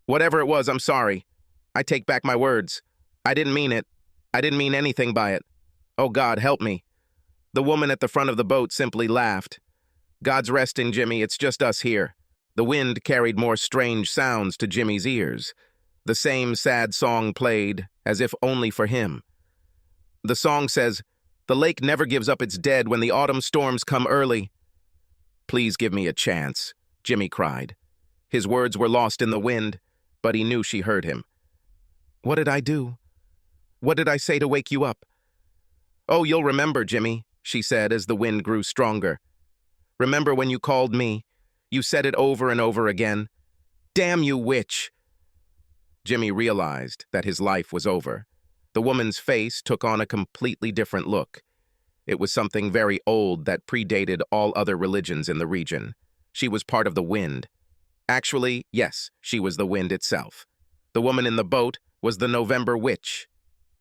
"Whatever it was, I'm sorry. I take back my words. I didn't mean it. I didn't mean anything by it. Oh, God, help me." The woman at the front of the boat simply laughed. "God's resting, Jimmy. It's just us here." The wind carried more strange sounds to Jimmy's ears. The same sad song played, as if only for him. The song says, "The lake never gives up its dead when the autumn storms come early." "Please give me a chance," Jimmy cried. His words were lost in the wind, but he knew she heard him. "What did I do? What did I say to wake you up?" "Oh, you'll remember, Jimmy," she said as the wind grew stronger. "Remember when you called me? You said it over and over again. Damn you, witch!" Jimmy realized that his life was over. The woman's face took on a completely different look. It was something very old that predated all other religions in the region. She was part of the wind. Actually, yes, she was the wind itself. The woman in the boat was the November witch.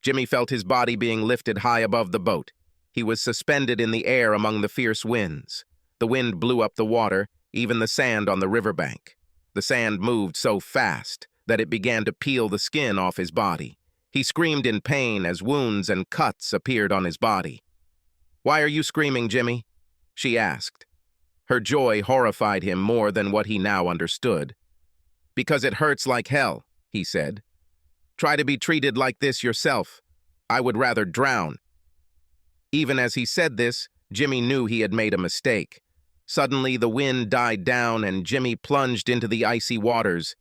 Jimmy felt his body being lifted high above the boat. He was suspended in the air among the fierce winds. The wind blew up the water, even the sand on the riverbank. The sand moved so fast that it began to peel the skin off his body. He screamed in pain as wounds and cuts appeared on his body. "Why are you screaming, Jimmy?" she asked. Her joy horrified him more than what he now understood. "Because it hurts like hell," he said. "Try to be treated like this yourself. I would rather drown." Even as he said this, Jimmy knew he had made a mistake. Suddenly, the wind died down and Jimmy plunged into the icy waters.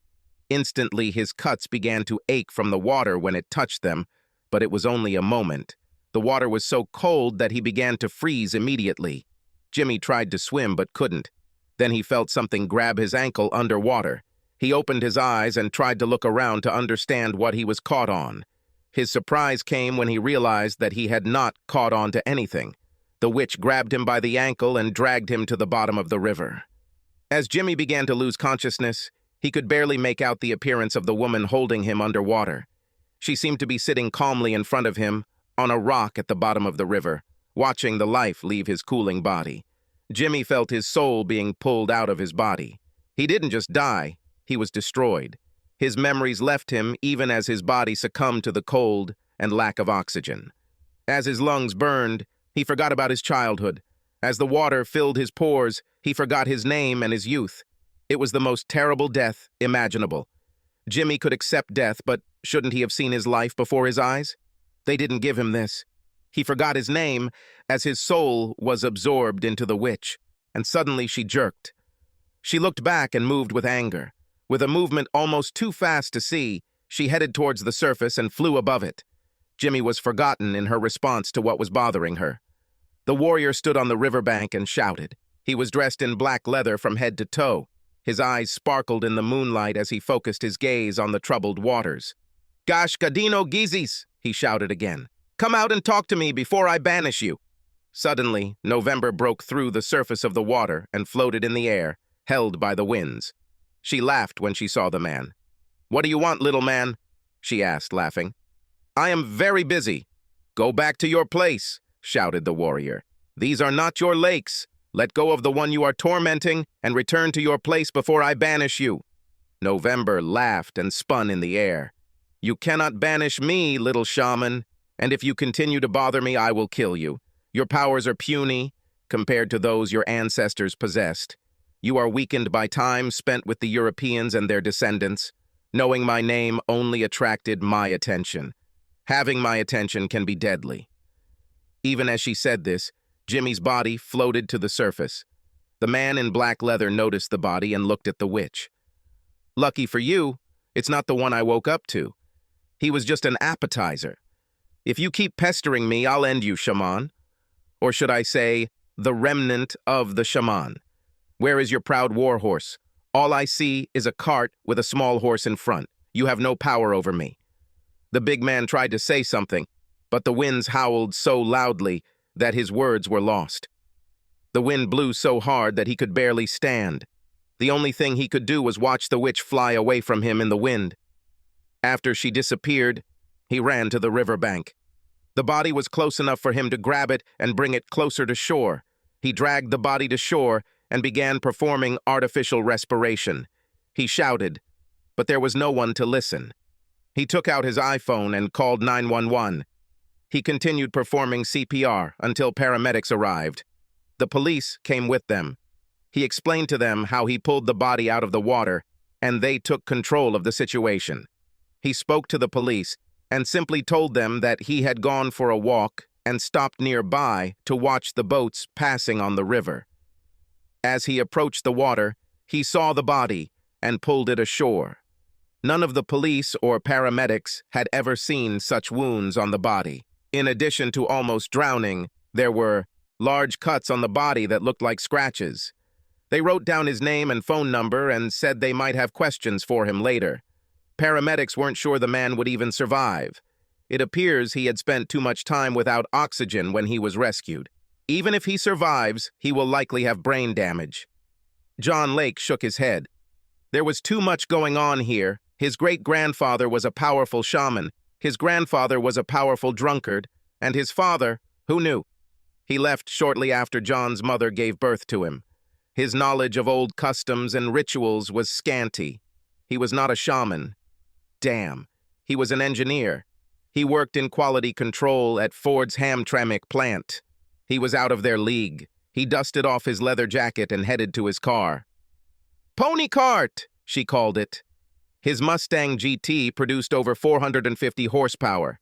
Instantly, his cuts began to ache from the water when it touched them, but it was only a moment. The water was so cold that he began to freeze immediately. Jimmy tried to swim but couldn't. Then he felt something grab his ankle underwater. He opened his eyes and tried to look around to understand what he was caught on. His surprise came when he realized that he had not caught on to anything. The witch grabbed him by the ankle and dragged him to the bottom of the river. As Jimmy began to lose consciousness, he could barely make out the appearance of the woman holding him underwater. She seemed to be sitting calmly in front of him on a rock at the bottom of the river, watching the life leave his cooling body. Jimmy felt his soul being pulled out of his body. He didn't just die, he was destroyed. His memories left him even as his body succumbed to the cold and lack of oxygen. As his lungs burned, he forgot about his childhood. As the water filled his pores, he forgot his name and his youth. It was the most terrible death imaginable. Jimmy could accept death, but shouldn't he have seen his life before his eyes? They didn't give him this. He forgot his name as his soul was absorbed into the witch, and suddenly she jerked. She looked back and moved with anger. With a movement almost too fast to see, she headed towards the surface and flew above it. Jimmy was forgotten in her response to what was bothering her. The warrior stood on the riverbank and shouted. He was dressed in black leather from head to toe. His eyes sparkled in the moonlight as he focused his gaze on the troubled waters. "Gash Gadino Gizis," he shouted again. "Come out and talk to me before I banish you." Suddenly, November broke through the surface of the water and floated in the air, held by the winds. She laughed when she saw the man. "What do you want, little man?" she asked, laughing. "I am very busy." "Go back to your place," shouted the warrior. "These are not your lakes. Let go of the one you are tormenting and return to your place before I banish you." November laughed and spun in the air. "You cannot banish me, little shaman, and if you continue to bother me, I will kill you. Your powers are puny compared to those your ancestors possessed. You are weakened by time spent with the Europeans and their descendants. Knowing my name only attracted my attention. Having my attention can be deadly." Even as she said this, Jimmy's body floated to the surface. The man in black leather noticed the body and looked at the witch. "Lucky for you, it's not the one I woke up to. He was just an appetizer. If you keep pestering me, I'll end you, shaman. Or should I say, the remnant of the shaman. Where is your proud war horse? All I see is a cart with a small horse in front. You have no power over me." The big man tried to say something, but the winds howled so loudly that his words were lost. The wind blew so hard that he could barely stand. The only thing he could do was watch the witch fly away from him in the wind. After she disappeared, he ran to the riverbank. The body was close enough for him to grab it and bring it closer to shore. He dragged the body to shore and began performing artificial respiration. He shouted, but there was no one to listen. He took out his iPhone and called 911. He continued performing CPR until paramedics arrived. The police came with them. He explained to them how he pulled the body out of the water, and they took control of the situation. He spoke to the police and simply told them that he had gone for a walk and stopped nearby to watch the boats passing on the river. As he approached the water, he saw the body and pulled it ashore. None of the police or paramedics had ever seen such wounds on the body. In addition to almost drowning, there were large cuts on the body that looked like scratches. They wrote down his name and phone number and said they might have questions for him later. Paramedics weren't sure the man would even survive. It appears he had spent too much time without oxygen when he was rescued. Even if he survives, he will likely have brain damage. John Lake shook his head. There was too much going on here. His great-grandfather was a powerful shaman. His grandfather was a powerful drunkard. And his father, who knew? He left shortly after John's mother gave birth to him. His knowledge of old customs and rituals was scanty. He was not a shaman. Damn, he was an engineer. He worked in quality control at Ford's Hamtramck plant. He was out of their league. He dusted off his leather jacket and headed to his car. "Pony cart," she called it. His Mustang GT produced over 450 horsepower,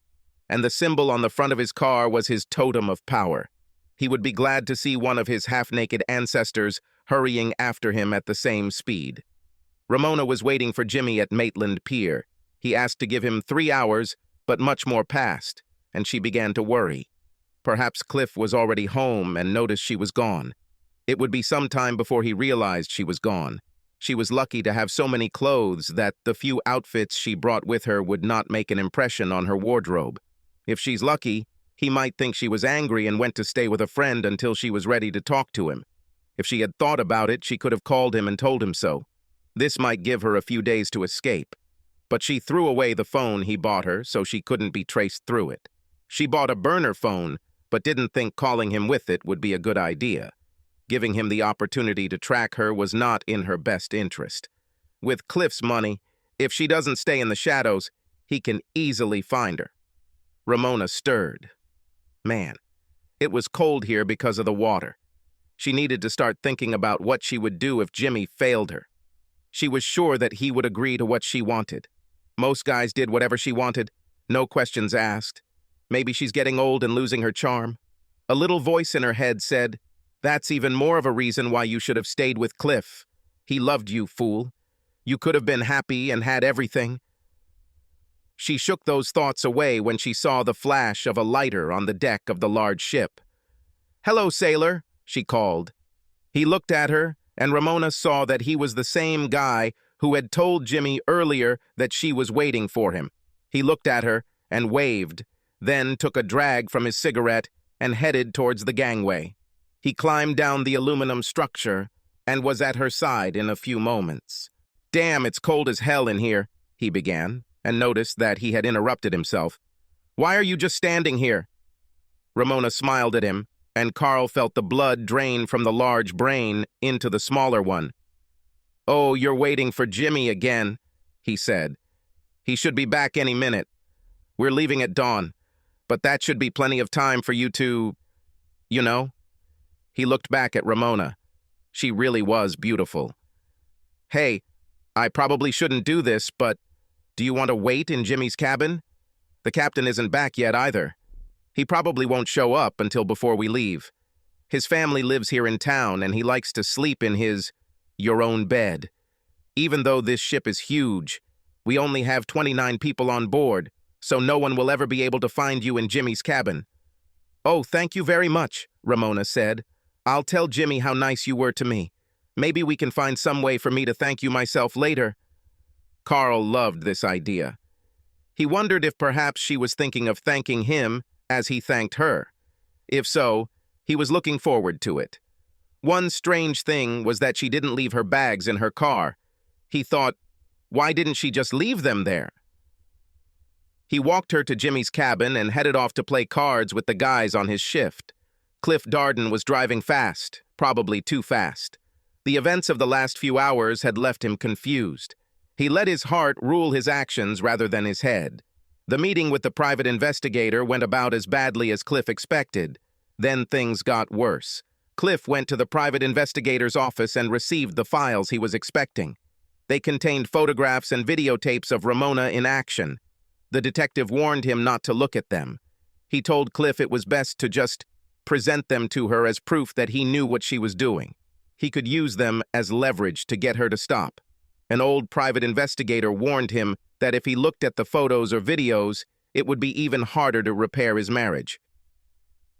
and the symbol on the front of his car was his totem of power. He would be glad to see one of his half-naked ancestors hurrying after him at the same speed. Ramona was waiting for Jimmy at Maitland Pier. He asked to give him 3 hours, but much more passed, and she began to worry. Perhaps Cliff was already home and noticed she was gone. It would be some time before he realized she was gone. She was lucky to have so many clothes that the few outfits she brought with her would not make an impression on her wardrobe. If she's lucky, he might think she was angry and went to stay with a friend until she was ready to talk to him. If she had thought about it, she could have called him and told him so. This might give her a few days to escape. But she threw away the phone he bought her so she couldn't be traced through it. She bought a burner phone, but didn't think calling him with it would be a good idea. Giving him the opportunity to track her was not in her best interest. With Cliff's money, if she doesn't stay in the shadows, he can easily find her. Ramona stirred. Man, it was cold here because of the water. She needed to start thinking about what she would do if Jimmy failed her. She was sure that he would agree to what she wanted. Most guys did whatever she wanted, no questions asked. Maybe she's getting old and losing her charm. A little voice in her head said, "That's even more of a reason why you should have stayed with Cliff. He loved you, fool. You could have been happy and had everything." She shook those thoughts away when she saw the flash of a lighter on the deck of the large ship. "Hello, sailor," she called. He looked at her, and Ramona saw that he was the same guy who had told Jimmy earlier that she was waiting for him. He looked at her and waved, then took a drag from his cigarette and headed towards the gangway. He climbed down the aluminum structure and was at her side in a few moments. "Damn, it's cold as hell in here," he began, and noticed that he had interrupted himself. "Why are you just standing here?" Ramona smiled at him, and Carl felt the blood drain from the large brain into the smaller one. "Oh, you're waiting for Jimmy again," he said. "He should be back any minute. We're leaving at dawn, but that should be plenty of time for you to, you know." He looked back at Ramona. She really was beautiful. "Hey, I probably shouldn't do this, but do you want to wait in Jimmy's cabin? The captain isn't back yet either. He probably won't show up until before we leave. His family lives here in town, and he likes to sleep in his, your own bed. Even though this ship is huge, we only have 29 people on board, so no one will ever be able to find you in Jimmy's cabin." "Oh, thank you very much," Ramona said. "I'll tell Jimmy how nice you were to me. Maybe we can find some way for me to thank you myself later." Carl loved this idea. He wondered if perhaps she was thinking of thanking him as he thanked her. If so, he was looking forward to it. One strange thing was that she didn't leave her bags in her car. He thought, why didn't she just leave them there? He walked her to Jimmy's cabin and headed off to play cards with the guys on his shift. Cliff Darden was driving fast, probably too fast. The events of the last few hours had left him confused. He let his heart rule his actions rather than his head. The meeting with the private investigator went about as badly as Cliff expected. Then things got worse. Cliff went to the private investigator's office and received the files he was expecting. They contained photographs and videotapes of Ramona in action. The detective warned him not to look at them. He told Cliff it was best to just present them to her as proof that he knew what she was doing. He could use them as leverage to get her to stop. An old private investigator warned him that if he looked at the photos or videos, it would be even harder to repair his marriage.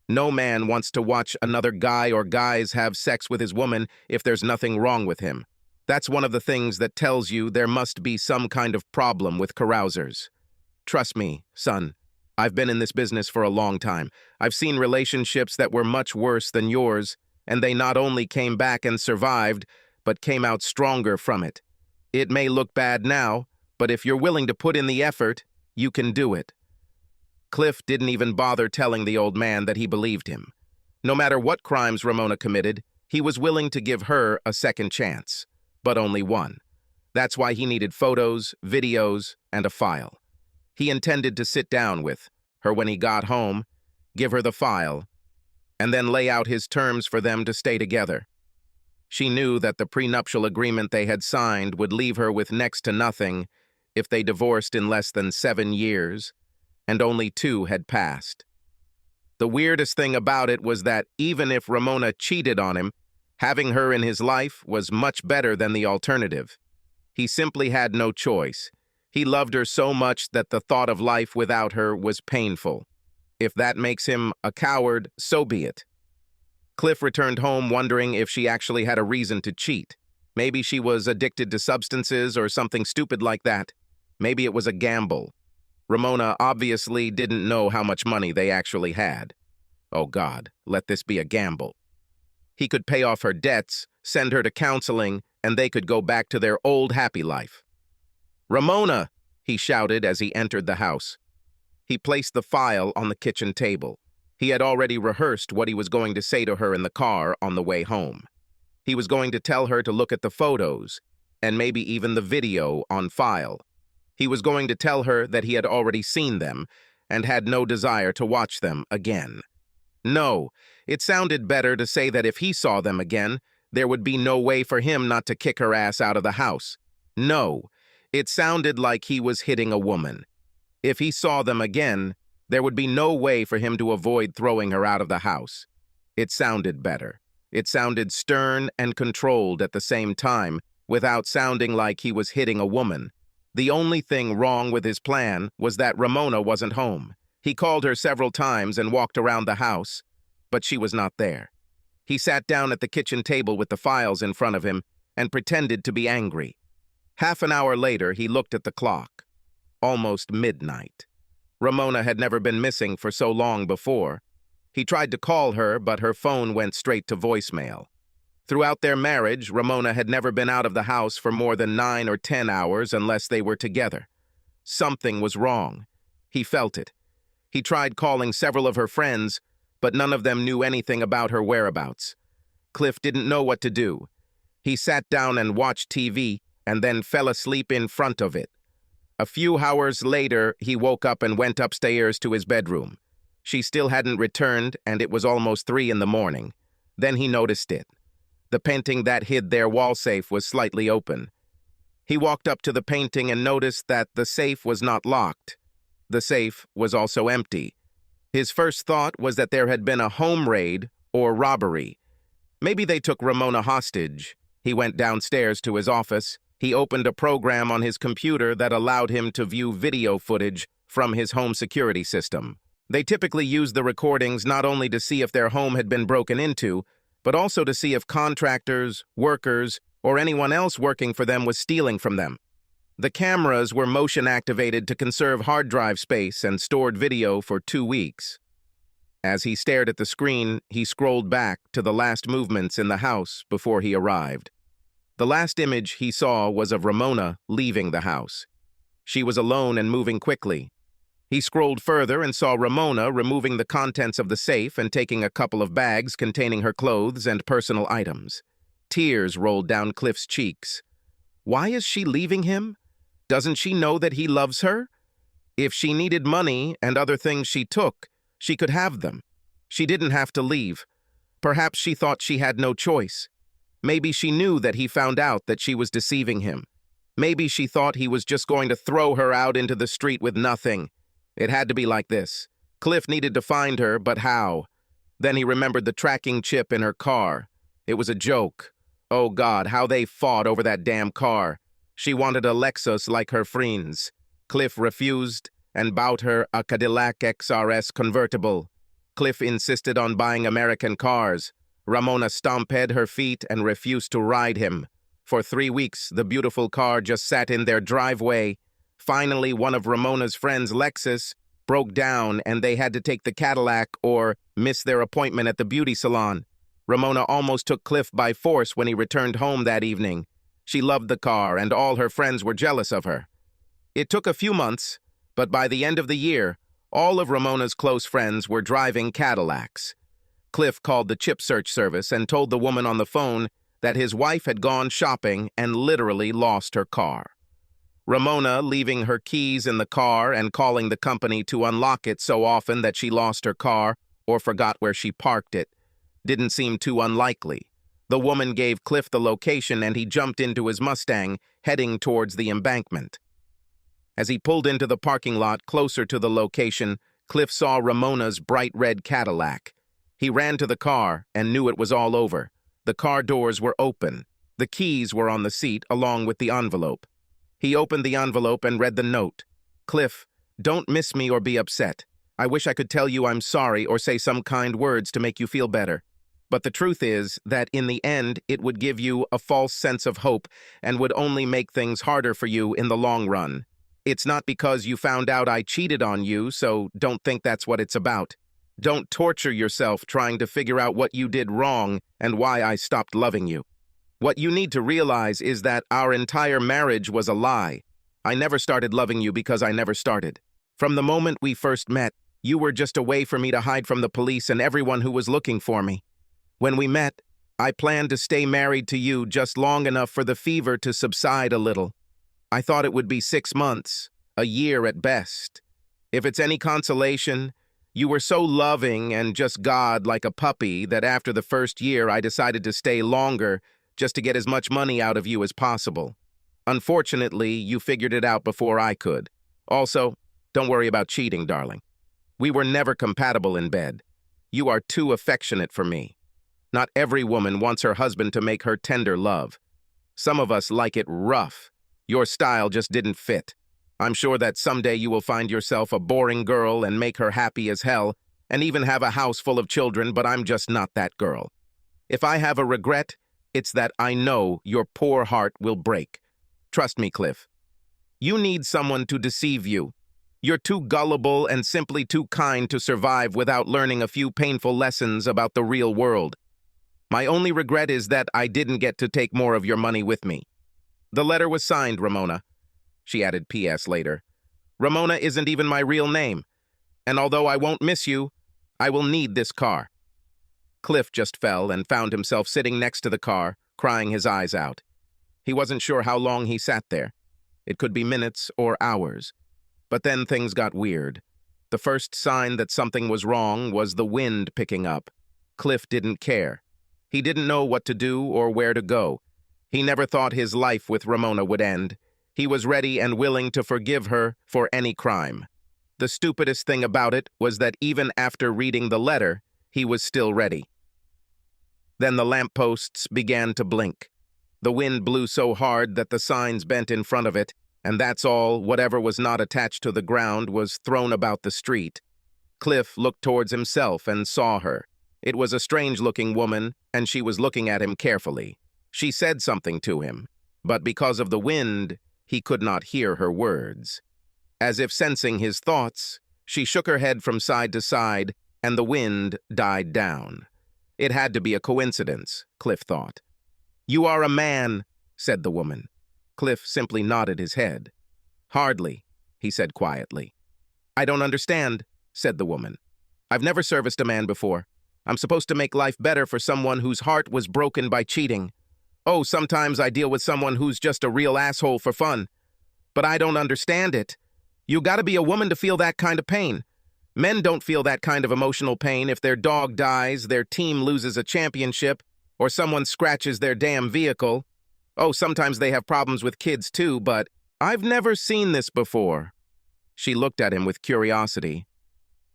No man wants to watch another guy or guys have sex with his woman if there's nothing wrong with him. That's one of the things that tells you there must be some kind of problem with carousers. Trust me, son. I've been in this business for a long time. I've seen relationships that were much worse than yours, and they not only came back and survived, but came out stronger from it. It may look bad now, but if you're willing to put in the effort, you can do it. Cliff didn't even bother telling the old man that he believed him. No matter what crimes Ramona committed, he was willing to give her a second chance, but only one. That's why he needed photos, videos, and a file. He intended to sit down with her when he got home, give her the file, and then lay out his terms for them to stay together. She knew that the prenuptial agreement they had signed would leave her with next to nothing if they divorced in less than 7 years, and only 2 had passed. The weirdest thing about it was that even if Ramona cheated on him, having her in his life was much better than the alternative. He simply had no choice. He loved her so much that the thought of life without her was painful. If that makes him a coward, so be it. Cliff returned home wondering if she actually had a reason to cheat. Maybe she was addicted to substances or something stupid like that. Maybe it was a gamble. Ramona obviously didn't know how much money they actually had. Oh God, let this be a gamble. He could pay off her debts, send her to counseling, and they could go back to their old happy life. "Ramona!" he shouted as he entered the house. He placed the file on the kitchen table. He had already rehearsed what he was going to say to her in the car on the way home. He was going to tell her to look at the photos, and maybe even the video on file. He was going to tell her that he had already seen them, and had no desire to watch them again. No, it sounded better to say that if he saw them again, there would be no way for him not to kick her ass out of the house. No, it sounded like he was hitting a woman. If he saw them again, there would be no way for him to avoid throwing her out of the house. It sounded better. It sounded stern and controlled at the same time, without sounding like he was hitting a woman. The only thing wrong with his plan was that Ramona wasn't home. He called her several times and walked around the house, but she was not there. He sat down at the kitchen table with the files in front of him and pretended to be angry. Half an hour later, he looked at the clock. Almost midnight. Ramona had never been missing for so long before. He tried to call her, but her phone went straight to voicemail. Throughout their marriage, Ramona had never been out of the house for more than 9 or 10 hours unless they were together. Something was wrong. He felt it. He tried calling several of her friends, but none of them knew anything about her whereabouts. Cliff didn't know what to do. He sat down and watched TV, and then fell asleep in front of it. A few hours later, he woke up and went upstairs to his bedroom. She still hadn't returned, and it was almost 3 in the morning. Then he noticed it. The painting that hid their wall safe was slightly open. He walked up to the painting and noticed that the safe was not locked. The safe was also empty. His first thought was that there had been a home raid or robbery. Maybe they took Ramona hostage. He went downstairs to his office. He opened a program on his computer that allowed him to view video footage from his home security system. They typically used the recordings not only to see if their home had been broken into, but also to see if contractors, workers, or anyone else working for them was stealing from them. The cameras were motion-activated to conserve hard drive space and stored video for 2 weeks. As he stared at the screen, he scrolled back to the last movements in the house before he arrived. The last image he saw was of Ramona leaving the house. She was alone and moving quickly. He scrolled further and saw Ramona removing the contents of the safe and taking a couple of bags containing her clothes and personal items. Tears rolled down Cliff's cheeks. Why is she leaving him? Doesn't she know that he loves her? If she needed money and other things she took, she could have them. She didn't have to leave. Perhaps she thought she had no choice. Maybe she knew that he found out that she was deceiving him. Maybe she thought he was just going to throw her out into the street with nothing. It had to be like this. Cliff needed to find her, but how? Then he remembered the tracking chip in her car. It was a joke. Oh God, how they fought over that damn car. She wanted a Lexus like her friends. Cliff refused and bought her a Cadillac XRS convertible. Cliff insisted on buying American cars. Ramona stomped her feet and refused to ride him. For 3 weeks, the beautiful car just sat in their driveway. Finally, one of Ramona's friends, Lexus, broke down and they had to take the Cadillac or miss their appointment at the beauty salon. Ramona almost took Cliff by force when he returned home that evening. She loved the car and all her friends were jealous of her. It took a few months, but by the end of the year, all of Ramona's close friends were driving Cadillacs. Cliff called the chip search service and told the woman on the phone that his wife had gone shopping and literally lost her car. Ramona, leaving her keys in the car and calling the company to unlock it so often that she lost her car, or forgot where she parked it. Didn't seem too unlikely. The woman gave Cliff the location and he jumped into his Mustang, heading towards the embankment. As he pulled into the parking lot closer to the location, Cliff saw Ramona's bright red Cadillac. He ran to the car and knew it was all over. The car doors were open. The keys were on the seat along with the envelope. He opened the envelope and read the note. "Cliff, don't miss me or be upset. I wish I could tell you I'm sorry or say some kind words to make you feel better. But the truth is that in the end, it would give you a false sense of hope and would only make things harder for you in the long run. It's not because you found out I cheated on you, so don't think that's what it's about. Don't torture yourself trying to figure out what you did wrong and why I stopped loving you. What you need to realize is that our entire marriage was a lie. I never started loving you because I never started. From the moment we first met, you were just a way for me to hide from the police and everyone who was looking for me. When we met, I planned to stay married to you just long enough for the fever to subside a little. I thought it would be 6 months, a year at best. If it's any consolation, you were so loving and just God like a puppy that after the first year I decided to stay longer just to get as much money out of you as possible. Unfortunately, you figured it out before I could. Also, don't worry about cheating, darling. We were never compatible in bed. You are too affectionate for me. Not every woman wants her husband to make her tender love. Some of us like it rough. Your style just didn't fit. I'm sure that someday you will find yourself a boring girl and make her happy as hell, and even have a house full of children, but I'm just not that girl. If I have a regret, it's that I know your poor heart will break. Trust me, Cliff. You need someone to deceive you. You're too gullible and simply too kind to survive without learning a few painful lessons about the real world. My only regret is that I didn't get to take more of your money with me. The letter was signed, Ramona. She added P.S. later. Ramona isn't even my real name. And although I won't miss you, I will need this car. Cliff just fell and found himself sitting next to the car, crying his eyes out. He wasn't sure how long he sat there. It could be minutes or hours. But then things got weird. The first sign that something was wrong was the wind picking up. Cliff didn't care. He didn't know what to do or where to go. He never thought his life with Ramona would end. He was ready and willing to forgive her for any crime. The stupidest thing about it was that even after reading the letter, he was still ready. Then the lampposts began to blink. The wind blew so hard that the signs bent in front of it, and that's all, whatever was not attached to the ground was thrown about the street. Cliff looked towards himself and saw her. It was a strange-looking woman, and she was looking at him carefully. She said something to him, but because of the wind, he could not hear her words. As if sensing his thoughts, she shook her head from side to side, and the wind died down. It had to be a coincidence, Cliff thought. "You are a man," said the woman. Cliff simply nodded his head. "Hardly," he said quietly. "I don't understand," said the woman. "I've never serviced a man before. I'm supposed to make life better for someone whose heart was broken by cheating. Oh, sometimes I deal with someone who's just a real asshole for fun. But I don't understand it. You gotta be a woman to feel that kind of pain. Men don't feel that kind of emotional pain if their dog dies, their team loses a championship, or someone scratches their damn vehicle. Oh, sometimes they have problems with kids too, but I've never seen this before." She looked at him with curiosity.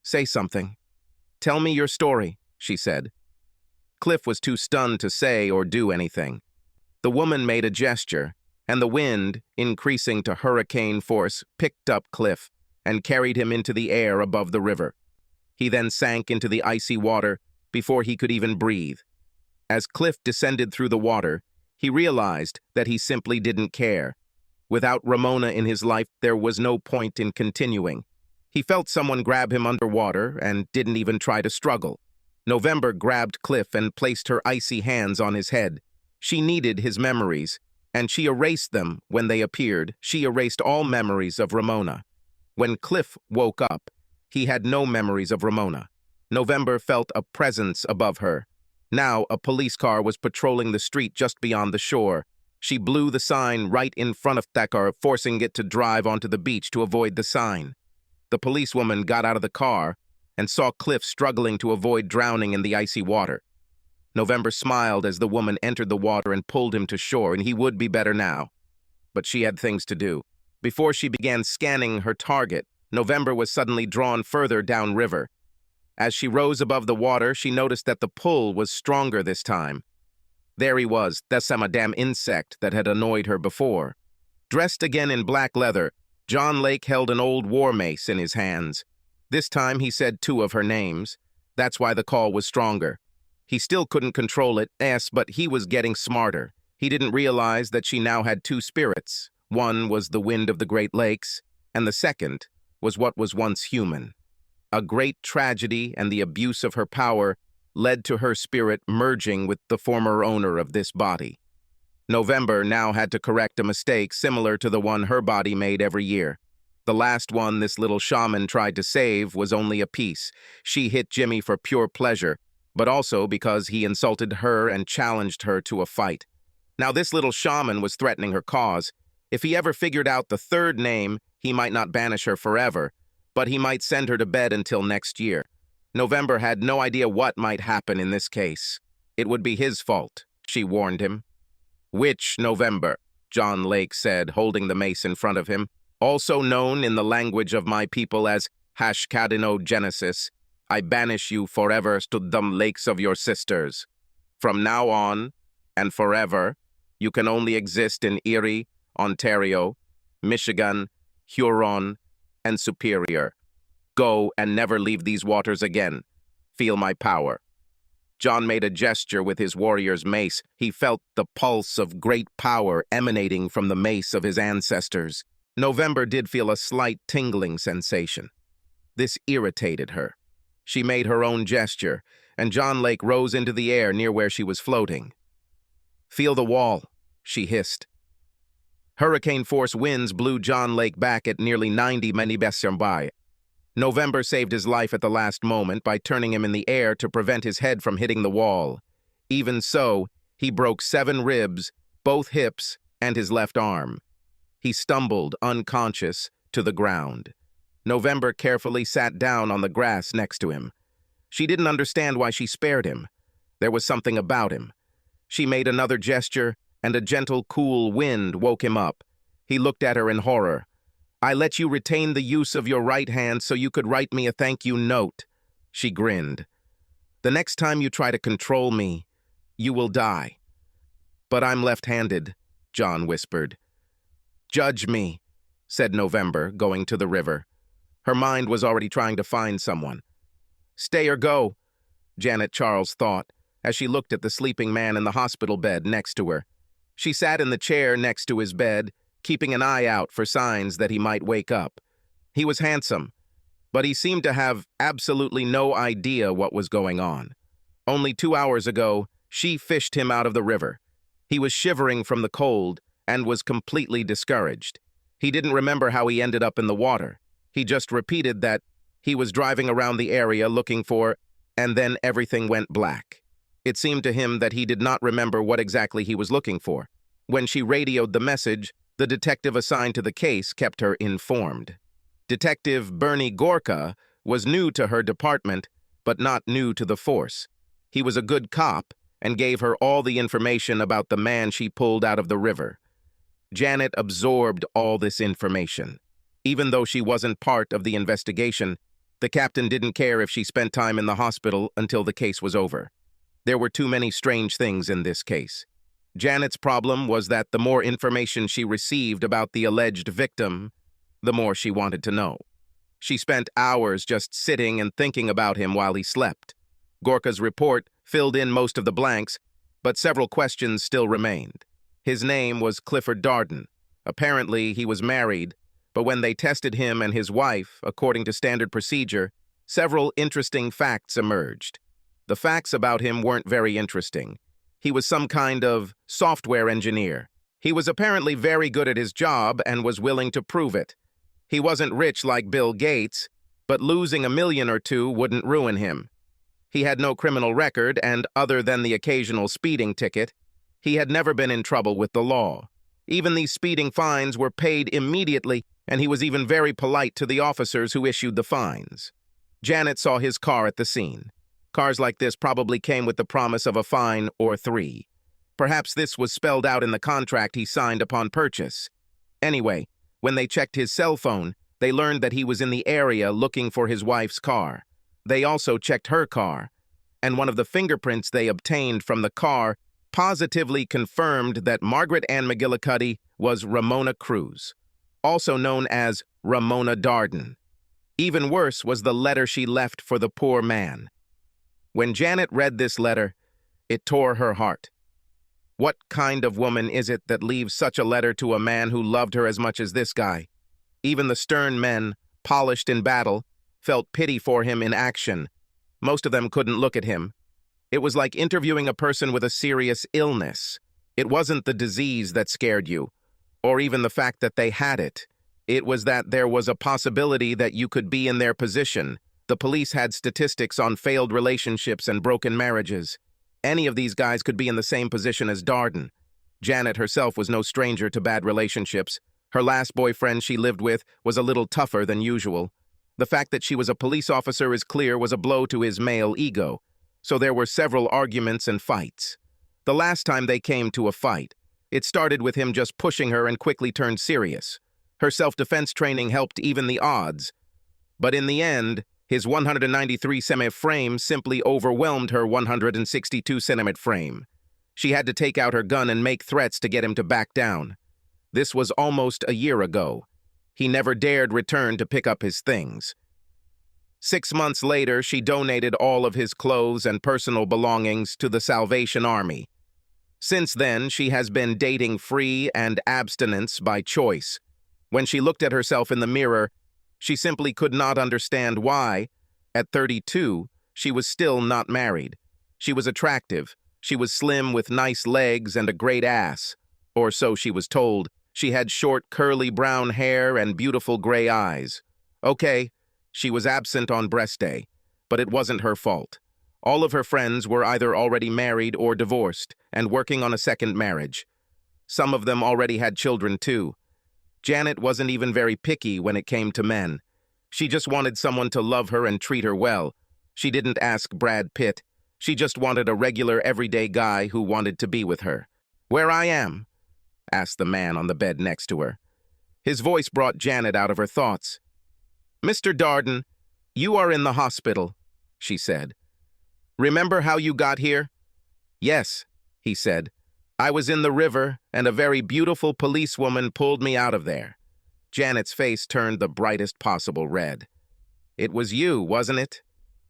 "Say something. Tell me your story," she said. Cliff was too stunned to say or do anything. The woman made a gesture, and the wind, increasing to hurricane force, picked up Cliff and carried him into the air above the river. He then sank into the icy water before he could even breathe. As Cliff descended through the water, he realized that he simply didn't care. Without Ramona in his life, there was no point in continuing. He felt someone grab him underwater and didn't even try to struggle. November grabbed Cliff and placed her icy hands on his head. She needed his memories, and she erased them when they appeared. She erased all memories of Ramona. When Cliff woke up, he had no memories of Ramona. November felt a presence above her. Now a police car was patrolling the street just beyond the shore. She blew the sign right in front of that car, forcing it to drive onto the beach to avoid the sign. The policewoman got out of the car and saw Cliff struggling to avoid drowning in the icy water. November smiled as the woman entered the water and pulled him to shore, and he would be better now. But she had things to do. Before she began scanning her target, November was suddenly drawn further downriver. As she rose above the water, she noticed that the pull was stronger this time. There he was, the same damn insect that had annoyed her before. Dressed again in black leather, John Lake held an old war mace in his hands. This time he said 2 of her names. That's why the call was stronger. He still couldn't control it, but he was getting smarter. He didn't realize that she now had 2 spirits. One was the wind of the Great Lakes, and the second was what was once human. A great tragedy and the abuse of her power led to her spirit merging with the former owner of this body. November now had to correct a mistake similar to the one her body made every year. The last one this little shaman tried to save was only a piece. She hit Jimmy for pure pleasure, but also because he insulted her and challenged her to a fight. Now this little shaman was threatening her cause. If he ever figured out the 3rd name, he might not banish her forever, but he might send her to bed until next year. November had no idea what might happen in this case. It would be his fault, she warned him. Which November? John Lake said, holding the mace in front of him. Also known in the language of my people as Hashkadinogenesis, I banish you forever to the lakes of your sisters. From now on, and forever, you can only exist in Erie, Ontario, Michigan, Huron, and Superior. Go and never leave these waters again. Feel my power. John made a gesture with his warrior's mace. He felt the pulse of great power emanating from the mace of his ancestors. November did feel a slight tingling sensation. This irritated her. She made her own gesture, and John Lake rose into the air near where she was floating. Feel the wall, she hissed. Hurricane-force winds blew John Lake back at nearly 90 miles per hour. November saved his life at the last moment by turning him in the air to prevent his head from hitting the wall. Even so, he broke 7 ribs, both hips, and his left arm. He stumbled, unconscious, to the ground. November carefully sat down on the grass next to him. She didn't understand why she spared him. There was something about him. She made another gesture, and a gentle, cool wind woke him up. He looked at her in horror. I let you retain the use of your right hand so you could write me a thank you note. She grinned. The next time you try to control me, you will die. But I'm left-handed, John whispered. Judge me, said November, going to the river. Her mind was already trying to find someone. Stay or go, Janet Charles thought, as she looked at the sleeping man in the hospital bed next to her. She sat in the chair next to his bed, keeping an eye out for signs that he might wake up. He was handsome, but he seemed to have absolutely no idea what was going on. Only 2 hours ago, she fished him out of the river. He was shivering from the cold and was completely discouraged. He didn't remember how he ended up in the water. He just repeated that he was driving around the area looking for, and then everything went black. It seemed to him that he did not remember what exactly he was looking for. When she radioed the message, the detective assigned to the case kept her informed. Detective Bernie Gorka was new to her department, but not new to the force. He was a good cop and gave her all the information about the man she pulled out of the river. Janet absorbed all this information. Even though she wasn't part of the investigation, the captain didn't care if she spent time in the hospital until the case was over. There were too many strange things in this case. Janet's problem was that the more information she received about the alleged victim, the more she wanted to know. She spent hours just sitting and thinking about him while he slept. Gorka's report filled in most of the blanks, but several questions still remained. His name was Clifford Darden. Apparently, he was married, but when they tested him and his wife, according to standard procedure, several interesting facts emerged. The facts about him weren't very interesting. He was some kind of software engineer. He was apparently very good at his job and was willing to prove it. He wasn't rich like Bill Gates, but losing $1 million or $2 million wouldn't ruin him. He had no criminal record, and other than the occasional speeding ticket, he had never been in trouble with the law. Even these speeding fines were paid immediately, and he was even very polite to the officers who issued the fines. Janet saw his car at the scene. Cars like this probably came with the promise of a fine or three. Perhaps this was spelled out in the contract he signed upon purchase. Anyway, when they checked his cell phone, they learned that he was in the area looking for his wife's car. They also checked her car, and one of the fingerprints they obtained from the car positively confirmed that Margaret Ann McGillicuddy was Ramona Cruz, also known as Ramona Darden. Even worse was the letter she left for the poor man. When Janet read this letter, it tore her heart. What kind of woman is it that leaves such a letter to a man who loved her as much as this guy? Even the stern men, polished in battle, felt pity for him in action. Most of them couldn't look at him. It was like interviewing a person with a serious illness. It wasn't the disease that scared you, or even the fact that they had it. It was that there was a possibility that you could be in their position. The police had statistics on failed relationships and broken marriages. Any of these guys could be in the same position as Darden. Janet herself was no stranger to bad relationships. Her last boyfriend she lived with was a little tougher than usual. The fact that she was a police officer is clear was a blow to his male ego. So there were several arguments and fights. The last time they came to a fight, it started with him just pushing her and quickly turned serious. Her self-defense training helped even the odds. But in the end, his 193-centimeter frame simply overwhelmed her 162-centimeter frame. She had to take out her gun and make threats to get him to back down. This was almost a year ago. He never dared return to pick up his things. 6 months later, she donated all of his clothes and personal belongings to the Salvation Army. Since then, she has been dating free and abstinence by choice. When she looked at herself in the mirror, she simply could not understand why, at 32, she was still not married. She was attractive. She was slim with nice legs and a great ass. Or so she was told. She had short, curly brown hair and beautiful gray eyes. Okay, she was absent on breast day, but it wasn't her fault. All of her friends were either already married or divorced and working on a second marriage. Some of them already had children too. Janet wasn't even very picky when it came to men. She just wanted someone to love her and treat her well. She didn't ask Brad Pitt. She just wanted a regular, everyday guy who wanted to be with her. "Where I am?" asked the man on the bed next to her. His voice brought Janet out of her thoughts. "Mr. Darden, you are in the hospital," she said. "Remember how you got here?" "Yes," he said. "I was in the river, and a very beautiful policewoman pulled me out of there." Janet's face turned the brightest possible red. "It was you, wasn't it?"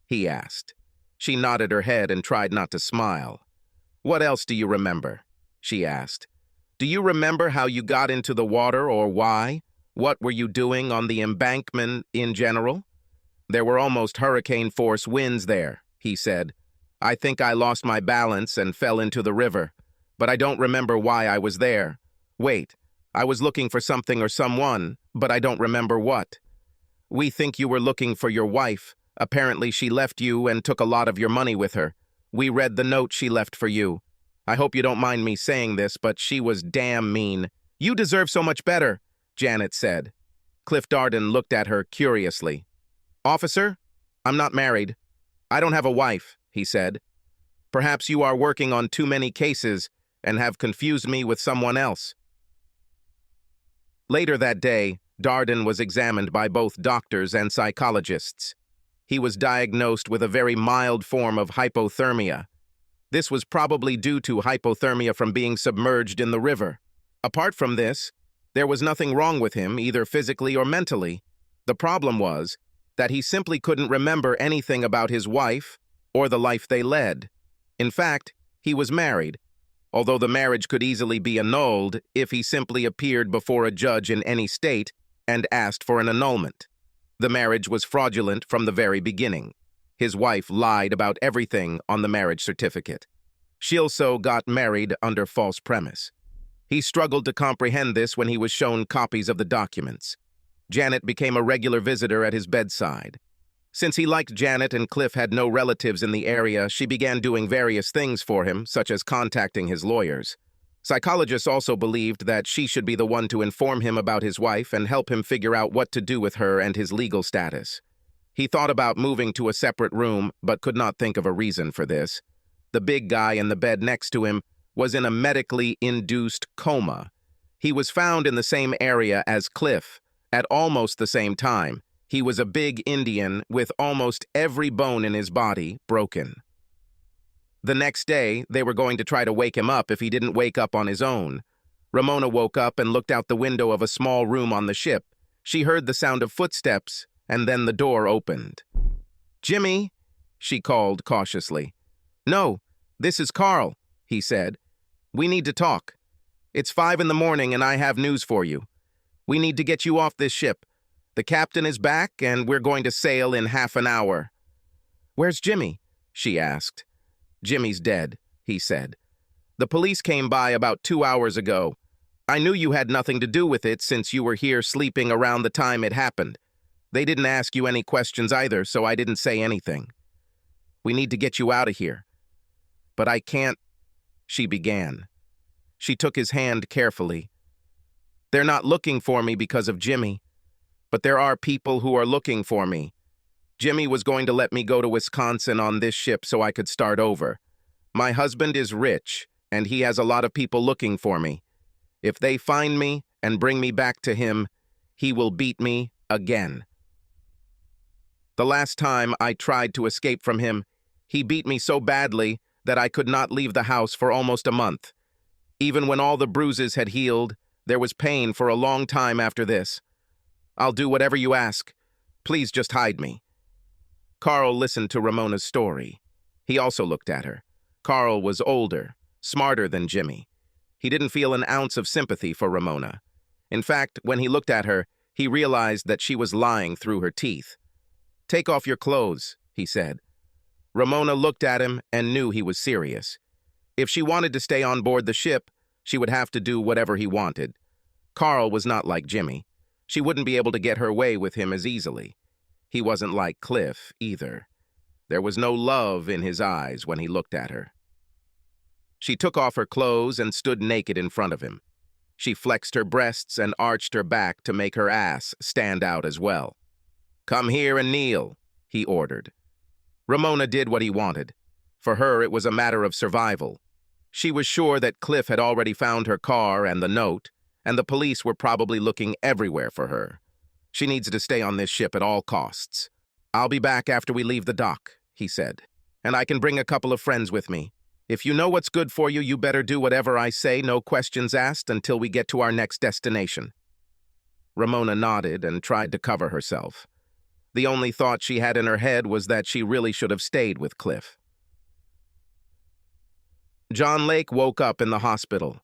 he asked. She nodded her head and tried not to smile. "What else do you remember?" she asked. "Do you remember how you got into the water or why? What were you doing on the embankment in general?" "There were almost hurricane-force winds there," he said. "I think I lost my balance and fell into the river. But I don't remember why I was there. Wait, I was looking for something or someone, but I don't remember what." "We think you were looking for your wife. Apparently she left you and took a lot of your money with her. We read the note she left for you. I hope you don't mind me saying this, but she was damn mean." "You deserve so much better," Janet said. Cliff Darden looked at her curiously. "Officer, I'm not married. I don't have a wife," he said. "Perhaps you are working on too many cases and have confused me with someone else." Later that day, Darden was examined by both doctors and psychologists. He was diagnosed with a very mild form of hypothermia. This was probably due to hypothermia from being submerged in the river. Apart from this, there was nothing wrong with him, either physically or mentally. The problem was that he simply couldn't remember anything about his wife or the life they led. In fact, he was married, although the marriage could easily be annulled if he simply appeared before a judge in any state and asked for an annulment. The marriage was fraudulent from the very beginning. His wife lied about everything on the marriage certificate. She also got married under false premise. He struggled to comprehend this when he was shown copies of the documents. Janet became a regular visitor at his bedside. Since he liked Janet and Cliff had no relatives in the area, she began doing various things for him, such as contacting his lawyers. Psychologists also believed that she should be the one to inform him about his wife and help him figure out what to do with her and his legal status. He thought about moving to a separate room, but could not think of a reason for this. The big guy in the bed next to him was in a medically induced coma. He was found in the same area as Cliff, at almost the same time. He was a big Indian with almost every bone in his body broken. The next day, they were going to try to wake him up if he didn't wake up on his own. Ramona woke up and looked out the window of a small room on the ship. She heard the sound of footsteps, and then the door opened. "Jimmy," she called cautiously. "No, this is Carl," he said. "We need to talk. It's 5 in the morning and I have news for you. We need to get you off this ship. The captain is back and we're going to sail in half an hour." "Where's Jimmy?" she asked. "Jimmy's dead," he said. "The police came by about 2 hours ago. I knew you had nothing to do with it since you were here sleeping around the time it happened. They didn't ask you any questions either, so I didn't say anything. We need to get you out of here." "But I can't," she began. She took his hand carefully. "They're not looking for me because of Jimmy, but there are people who are looking for me. Jimmy was going to let me go to Wisconsin on this ship so I could start over. My husband is rich, and he has a lot of people looking for me. If they find me and bring me back to him, he will beat me again. The last time I tried to escape from him, he beat me so badly that I could not leave the house for almost a month. Even when all the bruises had healed, there was pain for a long time after this. I'll do whatever you ask. Please just hide me." Carl listened to Ramona's story. He also looked at her. Carl was older, smarter than Jimmy. He didn't feel an ounce of sympathy for Ramona. In fact, when he looked at her, he realized that she was lying through her teeth. "Take off your clothes," he said. Ramona looked at him and knew he was serious. If she wanted to stay on board the ship, she would have to do whatever he wanted. Carl was not like Jimmy. She wouldn't be able to get her way with him as easily. He wasn't like Cliff, either. There was no love in his eyes when he looked at her. She took off her clothes and stood naked in front of him. She flexed her breasts and arched her back to make her ass stand out as well. "Come here and kneel," he ordered. Ramona did what he wanted. For her, it was a matter of survival. She was sure that Cliff had already found her car and the note, and the police were probably looking everywhere for her. She needs to stay on this ship at all costs. "I'll be back after we leave the dock," he said, "and I can bring a couple of friends with me. If you know what's good for you, you better do whatever I say, no questions asked, until we get to our next destination." Ramona nodded and tried to cover herself. The only thought she had in her head was that she really should have stayed with Cliff. John Lake woke up in the hospital.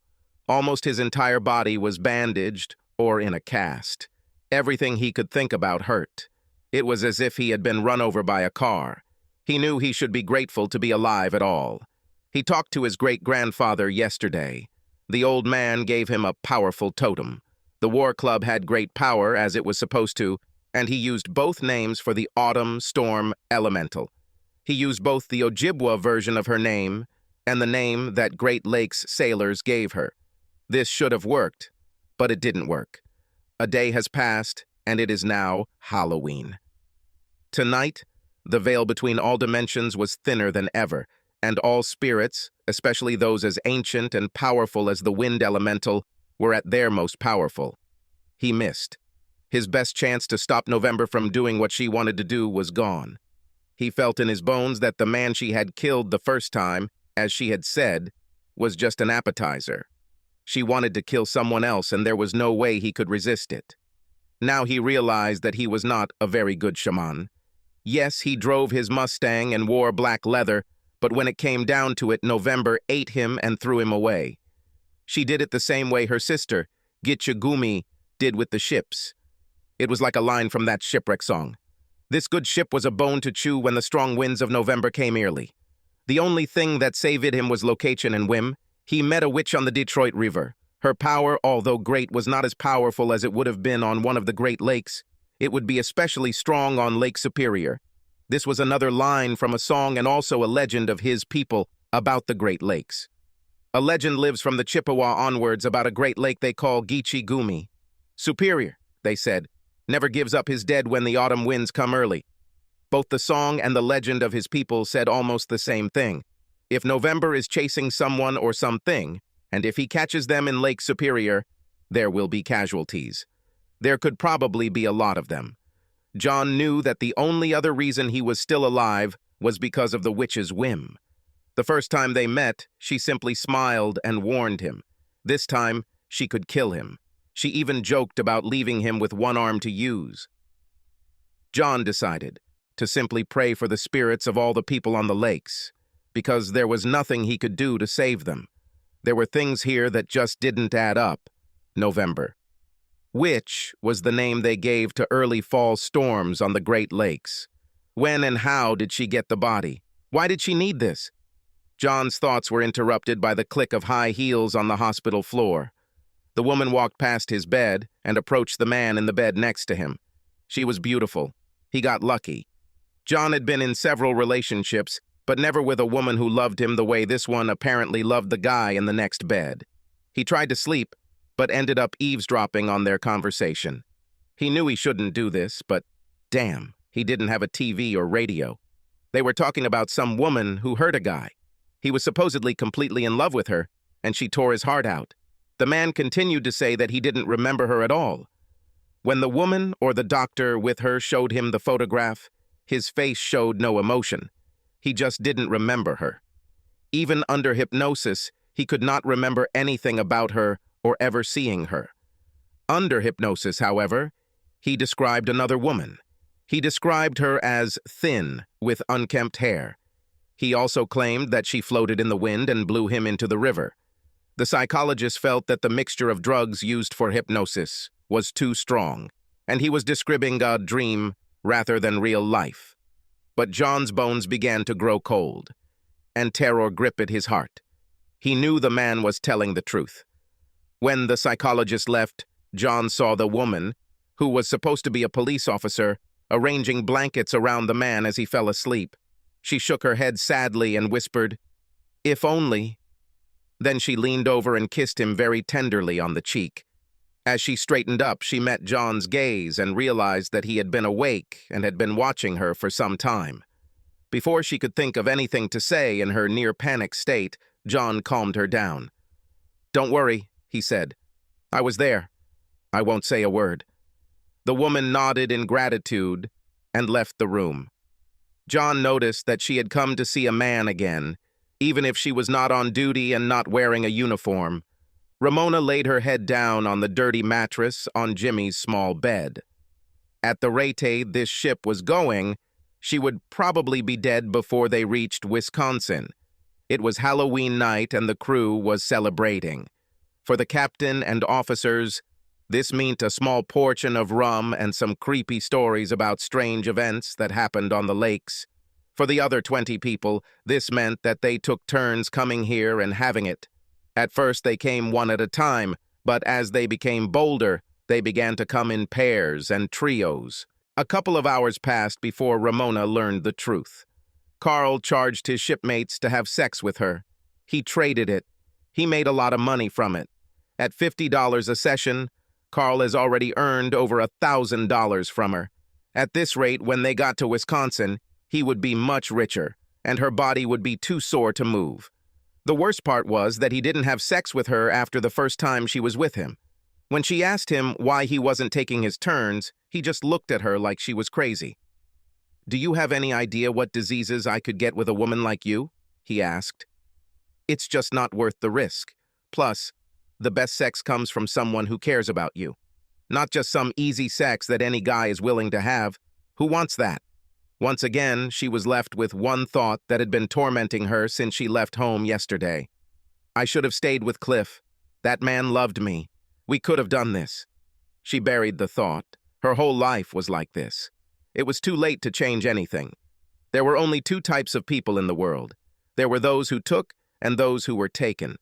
Almost his entire body was bandaged or in a cast. Everything he could think about hurt. It was as if he had been run over by a car. He knew he should be grateful to be alive at all. He talked to his great-grandfather yesterday. The old man gave him a powerful totem. The war club had great power, as it was supposed to, and he used both names for the autumn storm elemental. He used both the Ojibwa version of her name and the name that Great Lakes sailors gave her. This should have worked, but it didn't work. A day has passed, and it is now Halloween. Tonight, the veil between all dimensions was thinner than ever, and all spirits, especially those as ancient and powerful as the wind elemental, were at their most powerful. He missed. His best chance to stop November from doing what she wanted to do was gone. He felt in his bones that the man she had killed the first time, as she had said, was just an appetizer. She wanted to kill someone else, and there was no way he could resist it. Now he realized that he was not a very good shaman. Yes, he drove his Mustang and wore black leather, but when it came down to it, November ate him and threw him away. She did it the same way her sister, Gitchagumi, did with the ships. It was like a line from that shipwreck song. This good ship was a bone to chew when the strong winds of November came early. The only thing that saved him was location and whim. He met a witch on the Detroit River. Her power, although great, was not as powerful as it would have been on one of the Great Lakes. It would be especially strong on Lake Superior. This was another line from a song and also a legend of his people about the Great Lakes. A legend lives from the Chippewa onwards about a great lake they call Gitchagumi. Superior, they said, never gives up his dead when the autumn winds come early. Both the song and the legend of his people said almost the same thing. If November is chasing someone or something, and if he catches them in Lake Superior, there will be casualties. There could probably be a lot of them. John knew that the only other reason he was still alive was because of the witch's whim. The first time they met, she simply smiled and warned him. This time, she could kill him. She even joked about leaving him with one arm to use. John decided to simply pray for the spirits of all the people on the lakes, because there was nothing he could do to save them. There were things here that just didn't add up. November. Witch was the name they gave to early fall storms on the Great Lakes. When and how did she get the body? Why did she need this? John's thoughts were interrupted by the click of high heels on the hospital floor. The woman walked past his bed and approached the man in the bed next to him. She was beautiful. He got lucky. John had been in several relationships, but never with a woman who loved him the way this one apparently loved the guy in the next bed. He tried to sleep, but ended up eavesdropping on their conversation. He knew he shouldn't do this, but damn, he didn't have a TV or radio. They were talking about some woman who hurt a guy. He was supposedly completely in love with her, and she tore his heart out. The man continued to say that he didn't remember her at all. When the woman or the doctor with her showed him the photograph, his face showed no emotion. He just didn't remember her. Even under hypnosis, he could not remember anything about her or ever seeing her. Under hypnosis, however, he described another woman. He described her as thin, with unkempt hair. He also claimed that she floated in the wind and blew him into the river. The psychologist felt that the mixture of drugs used for hypnosis was too strong, and he was describing a dream rather than real life. But John's bones began to grow cold, and terror gripped his heart. He knew the man was telling the truth. When the psychologist left, John saw the woman, who was supposed to be a police officer, arranging blankets around the man as he fell asleep. She shook her head sadly and whispered, "If only." Then she leaned over and kissed him very tenderly on the cheek. As she straightened up, she met John's gaze and realized that he had been awake and had been watching her for some time. Before she could think of anything to say in her near-panic state, John calmed her down. "Don't worry," he said. "I was there. I won't say a word." The woman nodded in gratitude and left the room. John noticed that she had come to see a man again, even if she was not on duty and not wearing a uniform. Ramona laid her head down on the dirty mattress on Jimmy's small bed. At the rate this ship was going, she would probably be dead before they reached Wisconsin. It was Halloween night and the crew was celebrating. For the captain and officers, this meant a small portion of rum and some creepy stories about strange events that happened on the lakes. For the other 20 people, this meant that they took turns coming here and having it. At first they came one at a time, but as they became bolder, they began to come in pairs and trios. A couple of hours passed before Ramona learned the truth. Carl charged his shipmates to have sex with her. He traded it. He made a lot of money from it. At $50 a session, Carl has already earned over $1,000 from her. At this rate, when they got to Wisconsin, he would be much richer, and her body would be too sore to move. The worst part was that he didn't have sex with her after the first time she was with him. When she asked him why he wasn't taking his turns, he just looked at her like she was crazy. "Do you have any idea what diseases I could get with a woman like you?" he asked. "It's just not worth the risk. Plus, the best sex comes from someone who cares about you. Not just some easy sex that any guy is willing to have. Who wants that?" Once again, she was left with one thought that had been tormenting her since she left home yesterday. "I should have stayed with Cliff. That man loved me. We could have done this." She buried the thought. Her whole life was like this. It was too late to change anything. There were only two types of people in the world. There were those who took and those who were taken.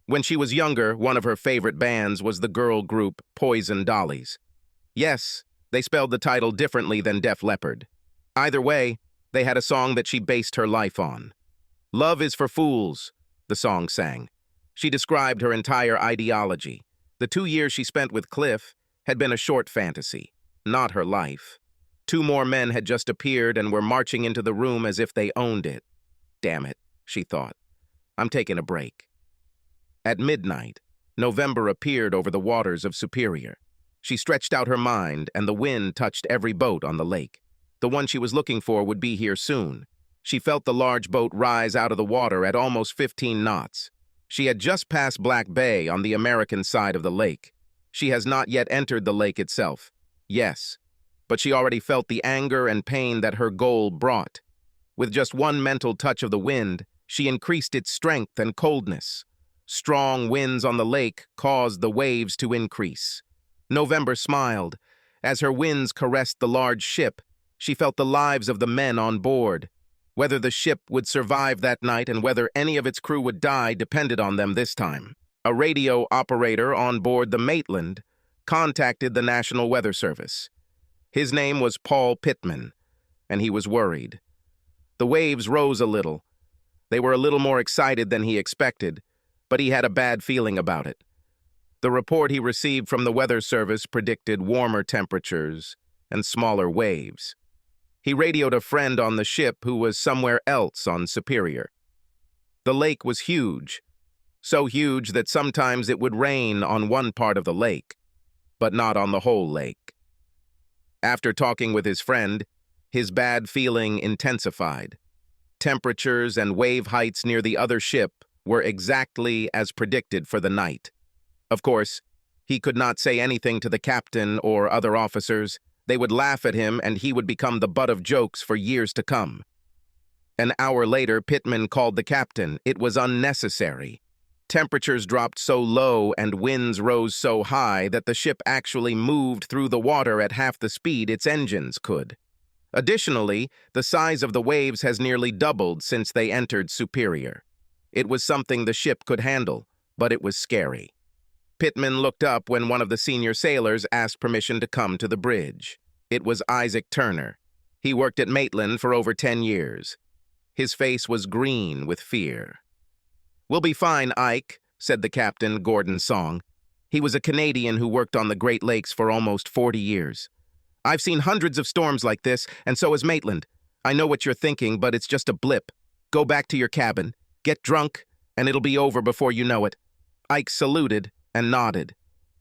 When she was younger, one of her favorite bands was the girl group Poison Dollies. Yes, they spelled the title differently than Def Leppard. Either way, they had a song that she based her life on. "Love is for fools," the song sang. She described her entire ideology. The 2 years she spent with Cliff had been a short fantasy, not her life. 2 more men had just appeared and were marching into the room as if they owned it. Damn it, she thought. I'm taking a break. At midnight, November appeared over the waters of Superior. She stretched out her mind, and the wind touched every boat on the lake. The one she was looking for would be here soon. She felt the large boat rise out of the water at almost 15 knots. She had just passed Black Bay on the American side of the lake. She has not yet entered the lake itself. Yes, but she already felt the anger and pain that her goal brought. With just one mental touch of the wind, she increased its strength and coldness. Strong winds on the lake caused the waves to increase. November smiled. As her winds caressed the large ship, she felt the lives of the men on board. Whether the ship would survive that night and whether any of its crew would die depended on them this time. A radio operator on board the Maitland contacted the National Weather Service. His name was Paul Pittman, and he was worried. The waves rose a little. They were a little more excited than he expected, but he had a bad feeling about it. The report he received from the Weather Service predicted warmer temperatures and smaller waves. He radioed a friend on the ship who was somewhere else on Superior. The lake was huge, so huge that sometimes it would rain on one part of the lake, but not on the whole lake. After talking with his friend, his bad feeling intensified. Temperatures and wave heights near the other ship were exactly as predicted for the night. Of course, he could not say anything to the captain or other officers. They would laugh at him and he would become the butt of jokes for years to come. An hour later, Pittman called the captain. It was unnecessary. Temperatures dropped so low and winds rose so high that the ship actually moved through the water at half the speed its engines could. Additionally, the size of the waves has nearly doubled since they entered Superior. It was something the ship could handle, but it was scary. Pittman looked up when one of the senior sailors asked permission to come to the bridge. It was Isaac Turner. He worked at Maitland for over 10 years. His face was green with fear. "We'll be fine, Ike," said the captain, Gordon Song. He was a Canadian who worked on the Great Lakes for almost 40 years. "I've seen hundreds of storms like this, and so has Maitland. I know what you're thinking, but it's just a blip. Go back to your cabin, get drunk, and it'll be over before you know it." Ike saluted and nodded.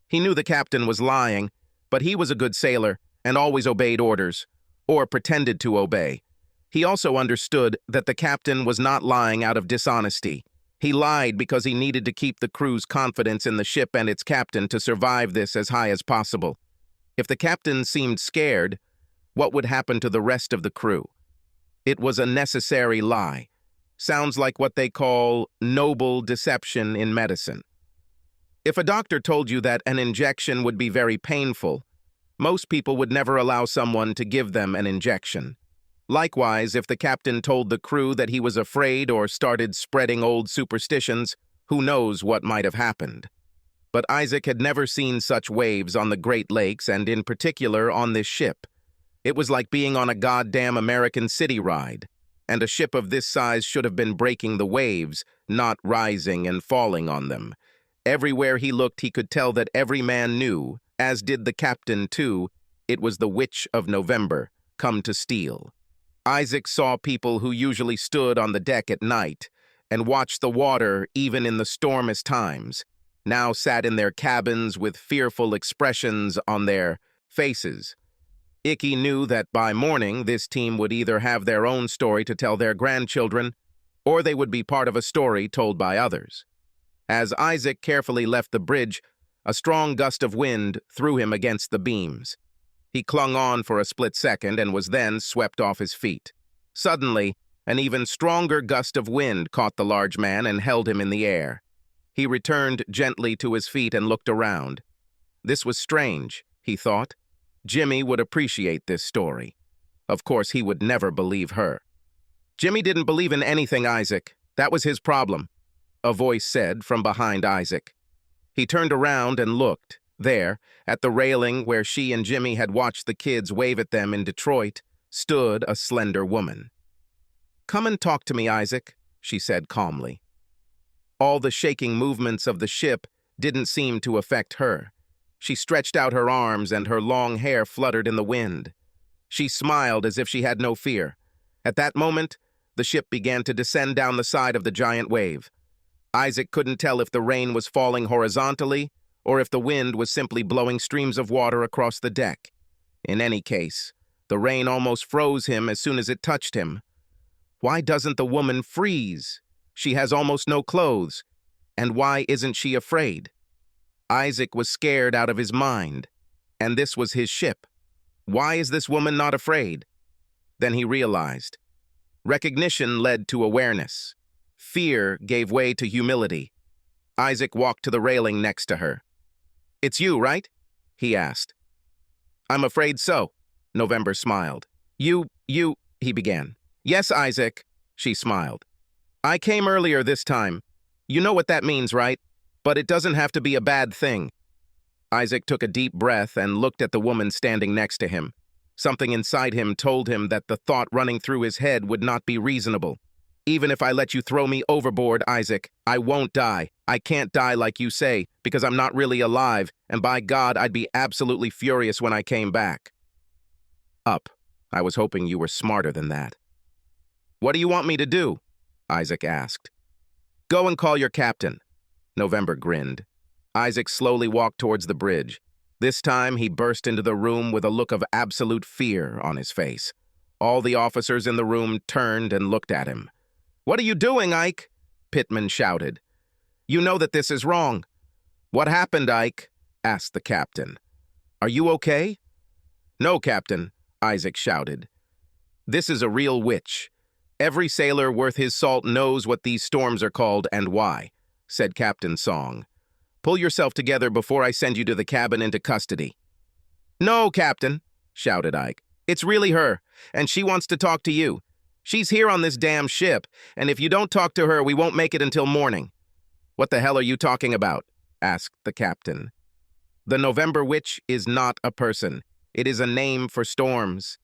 He knew the captain was lying, but he was a good sailor and always obeyed orders, or pretended to obey. He also understood that the captain was not lying out of dishonesty. He lied because he needed to keep the crew's confidence in the ship and its captain to survive this as high as possible. If the captain seemed scared, what would happen to the rest of the crew? It was a necessary lie. Sounds like what they call noble deception in medicine. If a doctor told you that an injection would be very painful, most people would never allow someone to give them an injection. Likewise, if the captain told the crew that he was afraid or started spreading old superstitions, who knows what might have happened. But Isaac had never seen such waves on the Great Lakes and in particular on this ship. It was like being on a goddamn American City ride, and a ship of this size should have been breaking the waves, not rising and falling on them. Everywhere he looked, he could tell that every man knew, as did the captain too, it was the Witch of November, come to steal. Isaac saw people who usually stood on the deck at night and watched the water even in the stormiest times, now sat in their cabins with fearful expressions on their faces. Icky knew that by morning this team would either have their own story to tell their grandchildren, or they would be part of a story told by others. As Isaac carefully left the bridge, a strong gust of wind threw him against the beams. He clung on for a split second and was then swept off his feet. Suddenly, an even stronger gust of wind caught the large man and held him in the air. He returned gently to his feet and looked around. This was strange, he thought. Jimmy would appreciate this story. Of course, he would never believe her. Jimmy didn't believe in anything, Isaac. That was his problem, a voice said from behind Isaac. He turned around and looked. There, at the railing where she and Jimmy had watched the kids wave at them in Detroit, stood a slender woman. "Come and talk to me, Isaac," she said calmly. All the shaking movements of the ship didn't seem to affect her. She stretched out her arms and her long hair fluttered in the wind. She smiled as if she had no fear. At that moment, the ship began to descend down the side of the giant wave. Isaac couldn't tell if the rain was falling horizontally or if the wind was simply blowing streams of water across the deck. In any case, the rain almost froze him as soon as it touched him. Why doesn't the woman freeze? She has almost no clothes. And why isn't she afraid? Isaac was scared out of his mind, and this was his ship. Why is this woman not afraid? Then he realized. Recognition led to awareness. Fear gave way to humility. Isaac walked to the railing next to her. "It's you, right?" he asked. "I'm afraid so," November smiled. You, he began. "Yes, Isaac," she smiled. "I came earlier this time. You know what that means, right? But it doesn't have to be a bad thing." Isaac took a deep breath and looked at the woman standing next to him. Something inside him told him that the thought running through his head would not be reasonable. "Even if I let you throw me overboard, Isaac, I won't die. I can't die like you say, because I'm not really alive, and by God, I'd be absolutely furious when I came back." "Up. I was hoping you were smarter than that." "What do you want me to do?" Isaac asked. "Go and call your captain." November grinned. Isaac slowly walked towards the bridge. This time, he burst into the room with a look of absolute fear on his face. All the officers in the room turned and looked at him. "What are you doing, Ike?" Pittman shouted. "You know that this is wrong." "What happened, Ike?" asked the captain. "Are you okay?" "No, Captain," Isaac shouted. "This is a real witch. Every sailor worth his salt knows what these storms are called and why," said Captain Song. "Pull yourself together before I send you to the cabin into custody." "No, Captain," shouted Ike. "It's really her, and she wants to talk to you. She's here on this damn ship, and if you don't talk to her, we won't make it until morning." "What the hell are you talking about?" asked the captain. "The November Witch is not a person. It is a name for storms.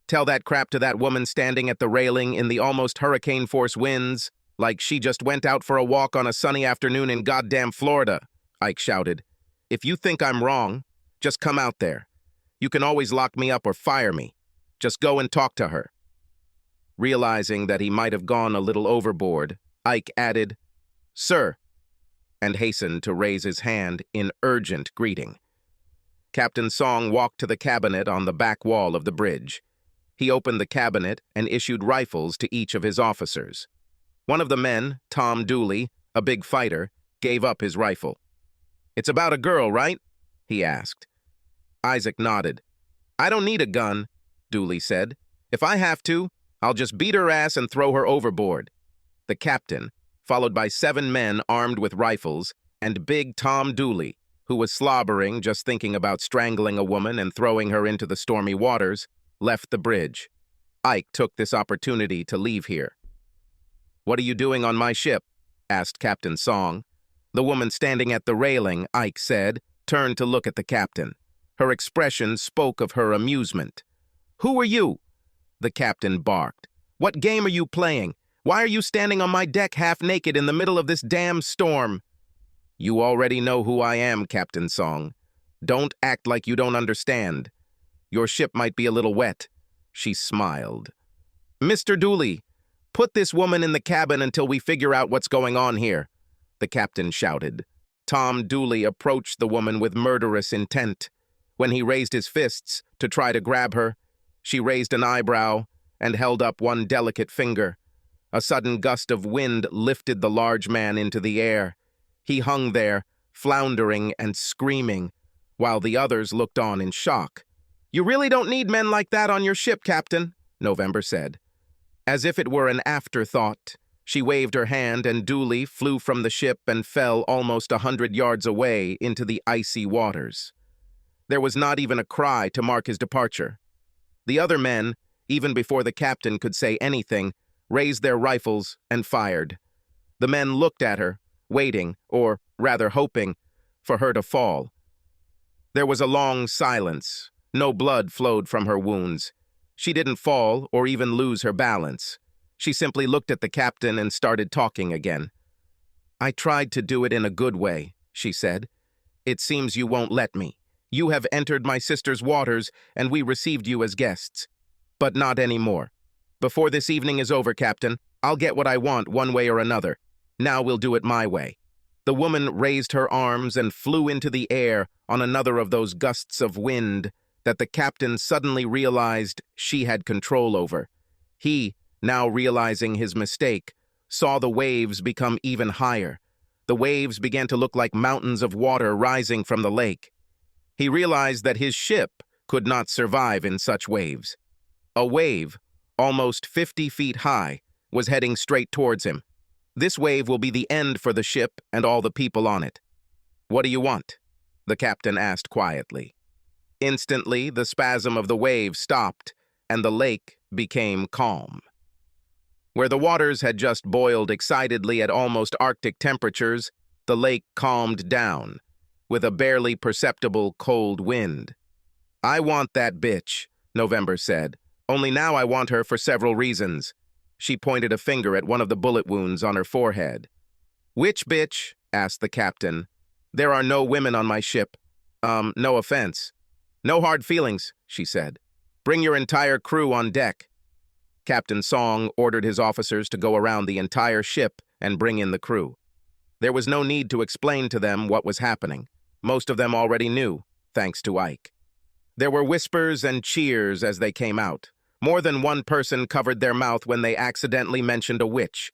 Tell that crap to that woman standing at the railing in the almost hurricane-force winds, like she just went out for a walk on a sunny afternoon in goddamn Florida," Ike shouted. "If you think I'm wrong, just come out there. You can always lock me up or fire me. Just go and talk to her." Realizing that he might have gone a little overboard, Ike added, "Sir," and hastened to raise his hand in urgent greeting. Captain Song walked to the cabinet on the back wall of the bridge. He opened the cabinet and issued rifles to each of his officers. One of the men, Tom Dooley, a big fighter, gave up his rifle. "It's about a girl, right?" he asked. Isaac nodded. "I don't need a gun," Dooley said. "If I have to, I'll just beat her ass and throw her overboard." The captain, followed by 7 men armed with rifles, and big Tom Dooley, who was slobbering just thinking about strangling a woman and throwing her into the stormy waters, left the bridge. Ike took this opportunity to leave here. "What are you doing on my ship?" asked Captain Song. The woman standing at the railing, Ike said, turned to look at the captain. Her expression spoke of her amusement. "Who are you?" the captain barked. "What game are you playing? Why are you standing on my deck half naked in the middle of this damn storm?" "You already know who I am, Captain Song. Don't act like you don't understand. Your ship might be a little wet." She smiled. "Mr. Dooley, put this woman in the cabin until we figure out what's going on here," the captain shouted. Tom Dooley approached the woman with murderous intent. When he raised his fists to try to grab her, she raised an eyebrow and held up one delicate finger. A sudden gust of wind lifted the large man into the air. He hung there, floundering and screaming, while the others looked on in shock. "You really don't need men like that on your ship, Captain," November said. As if it were an afterthought, she waved her hand and Dooley flew from the ship and fell almost 100 yards away into the icy waters. There was not even a cry to mark his departure. The other men, even before the captain could say anything, raised their rifles and fired. The men looked at her, waiting, or rather hoping, for her to fall. There was a long silence. No blood flowed from her wounds. She didn't fall or even lose her balance. She simply looked at the captain and started talking again. "I tried to do it in a good way," she said. "It seems you won't let me. You have entered my sister's waters, and we received you as guests. But not anymore. Before this evening is over, Captain, I'll get what I want one way or another. Now we'll do it my way." The woman raised her arms and flew into the air on another of those gusts of wind that the captain suddenly realized she had control over. He, now realizing his mistake, saw the waves become even higher. The waves began to look like mountains of water rising from the lake. He realized that his ship could not survive in such waves. A wave, almost 50 feet high, was heading straight towards him. This wave will be the end for the ship and all the people on it. "What do you want?" the captain asked quietly. Instantly, the spasm of the wave stopped, and the lake became calm. Where the waters had just boiled excitedly at almost Arctic temperatures, the lake calmed down, with a barely perceptible cold wind. "I want that bitch," November said. "Only now I want her for several reasons." She pointed a finger at one of the bullet wounds on her forehead. "Which bitch?" asked the captain. "There are no women on my ship. No offense." "No hard feelings," she said. "Bring your entire crew on deck." Captain Song ordered his officers to go around the entire ship and bring in the crew. There was no need to explain to them what was happening. Most of them already knew, thanks to Ike. There were whispers and cheers as they came out. More than one person covered their mouth when they accidentally mentioned a witch.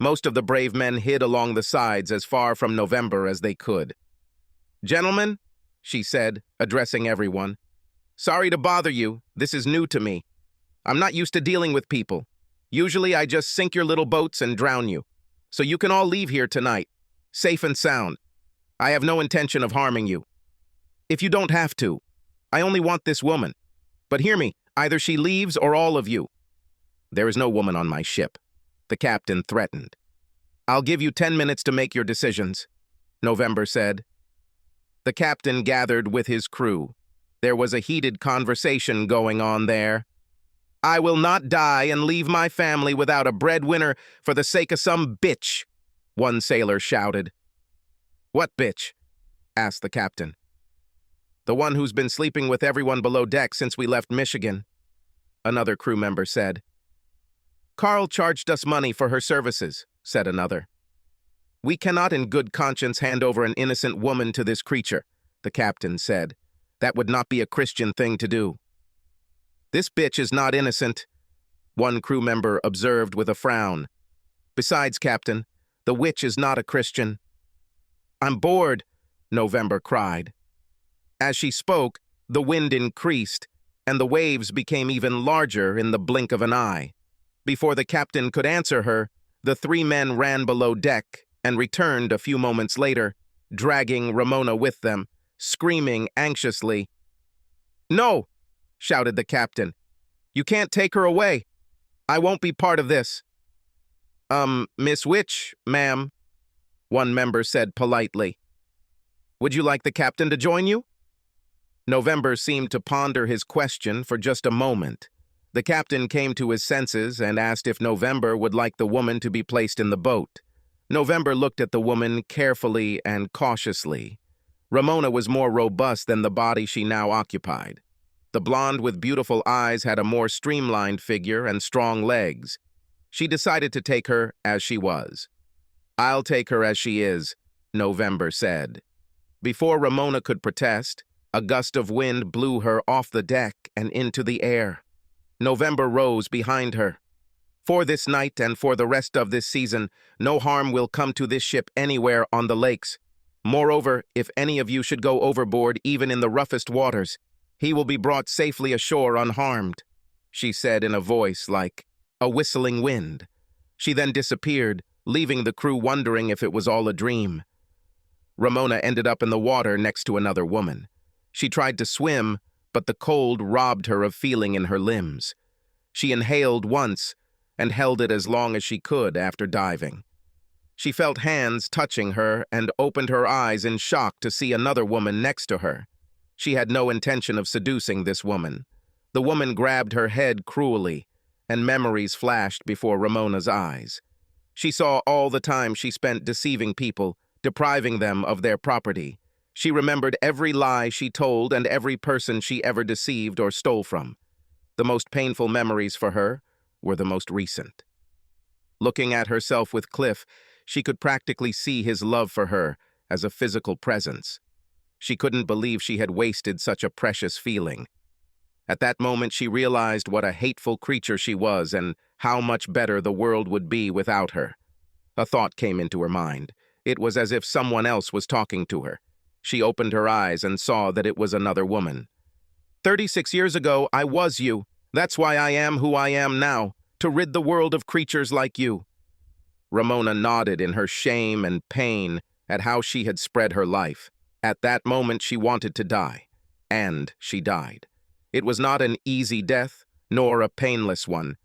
Most of the brave men hid along the sides as far from November as they could. "Gentlemen," she said, addressing everyone, "sorry to bother you. This is new to me. I'm not used to dealing with people. Usually I just sink your little boats and drown you. So you can all leave here tonight, safe and sound. I have no intention of harming you. If you don't have to. I only want this woman. But hear me, either she leaves or all of you." "There is no woman on my ship," the captain threatened. "I'll give you 10 minutes to make your decisions," November said. The captain gathered with his crew. There was a heated conversation going on there. "I will not die and leave my family without a breadwinner for the sake of some bitch," one sailor shouted. "What bitch?" asked the captain. "The one who's been sleeping with everyone below deck since we left Michigan," another crew member said. "Carl charged us money for her services," said another. "We cannot in good conscience hand over an innocent woman to this creature," the captain said. "That would not be a Christian thing to do." "This bitch is not innocent," one crew member observed with a frown. "Besides, Captain, the witch is not a Christian." "I'm bored," November cried. As she spoke, the wind increased, and the waves became even larger in the blink of an eye. Before the captain could answer her, the three men ran below deck and returned a few moments later, dragging Ramona with them, screaming anxiously. "No!" shouted the captain. "You can't take her away. I won't be part of this." Miss Witch, ma'am," one member said politely. "Would you like the captain to join you?" November seemed to ponder his question for just a moment. The captain came to his senses and asked if November would like the woman to be placed in the boat. November looked at the woman carefully and cautiously. Ramona was more robust than the body she now occupied. The blonde with beautiful eyes had a more streamlined figure and strong legs. She decided to take her as she was. "I'll take her as she is," November said. Before Ramona could protest, a gust of wind blew her off the deck and into the air. November rose behind her. "For this night and for the rest of this season, no harm will come to this ship anywhere on the lakes. Moreover, if any of you should go overboard even in the roughest waters, he will be brought safely ashore unharmed," she said in a voice like a whistling wind. She then disappeared, leaving the crew wondering if it was all a dream. Ramona ended up in the water next to another woman. She tried to swim, but the cold robbed her of feeling in her limbs. She inhaled once and held it as long as she could after diving. She felt hands touching her and opened her eyes in shock to see another woman next to her. She had no intention of seducing this woman. The woman grabbed her head cruelly, and memories flashed before Ramona's eyes. She saw all the time she spent deceiving people, depriving them of their property. She remembered every lie she told and every person she ever deceived or stole from. The most painful memories for her were the most recent. Looking at herself with Cliff, she could practically see his love for her as a physical presence. She couldn't believe she had wasted such a precious feeling. At that moment, she realized what a hateful creature she was and how much better the world would be without her. A thought came into her mind. It was as if someone else was talking to her. She opened her eyes and saw that it was another woman. 36 years ago, I was you. That's why I am who I am now, to rid the world of creatures like you. Ramona nodded in her shame and pain at how she had spread her life. At that moment, she wanted to die, and she died. It was not an easy death, nor a painless one.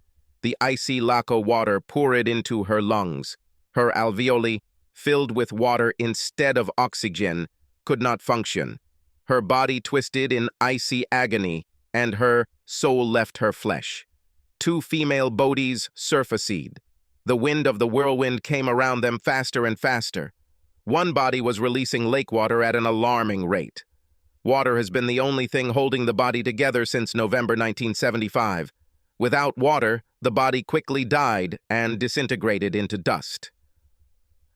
The icy laco water poured into her lungs. Her alveoli, filled with water instead of oxygen, could not function. Her body twisted in icy agony, and her soul left her flesh. 2 female bodies surfaced. The wind of the whirlwind came around them faster and faster. One body was releasing lake water at an alarming rate. Water has been the only thing holding the body together since November 1975. Without water, the body quickly died and disintegrated into dust.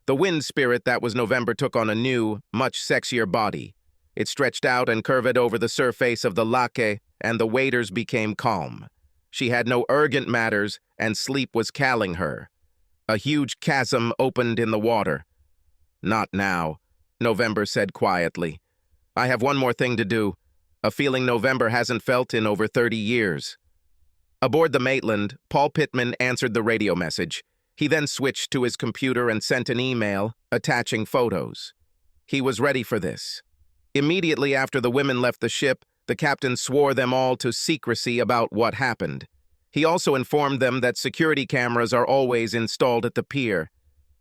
The wind spirit that was November took on a new, much sexier body. It stretched out and curved over the surface of the lake, and the waters became calm. She had no urgent matters, and sleep was calling her. A huge chasm opened in the water. Not now, November said quietly. I have one more thing to do, a feeling November hasn't felt in over 30 years. Aboard the Maitland, Paul Pittman answered the radio message. He then switched to his computer and sent an email attaching photos. He was ready for this. Immediately after the women left the ship, the captain swore them all to secrecy about what happened. He also informed them that security cameras are always installed at the pier.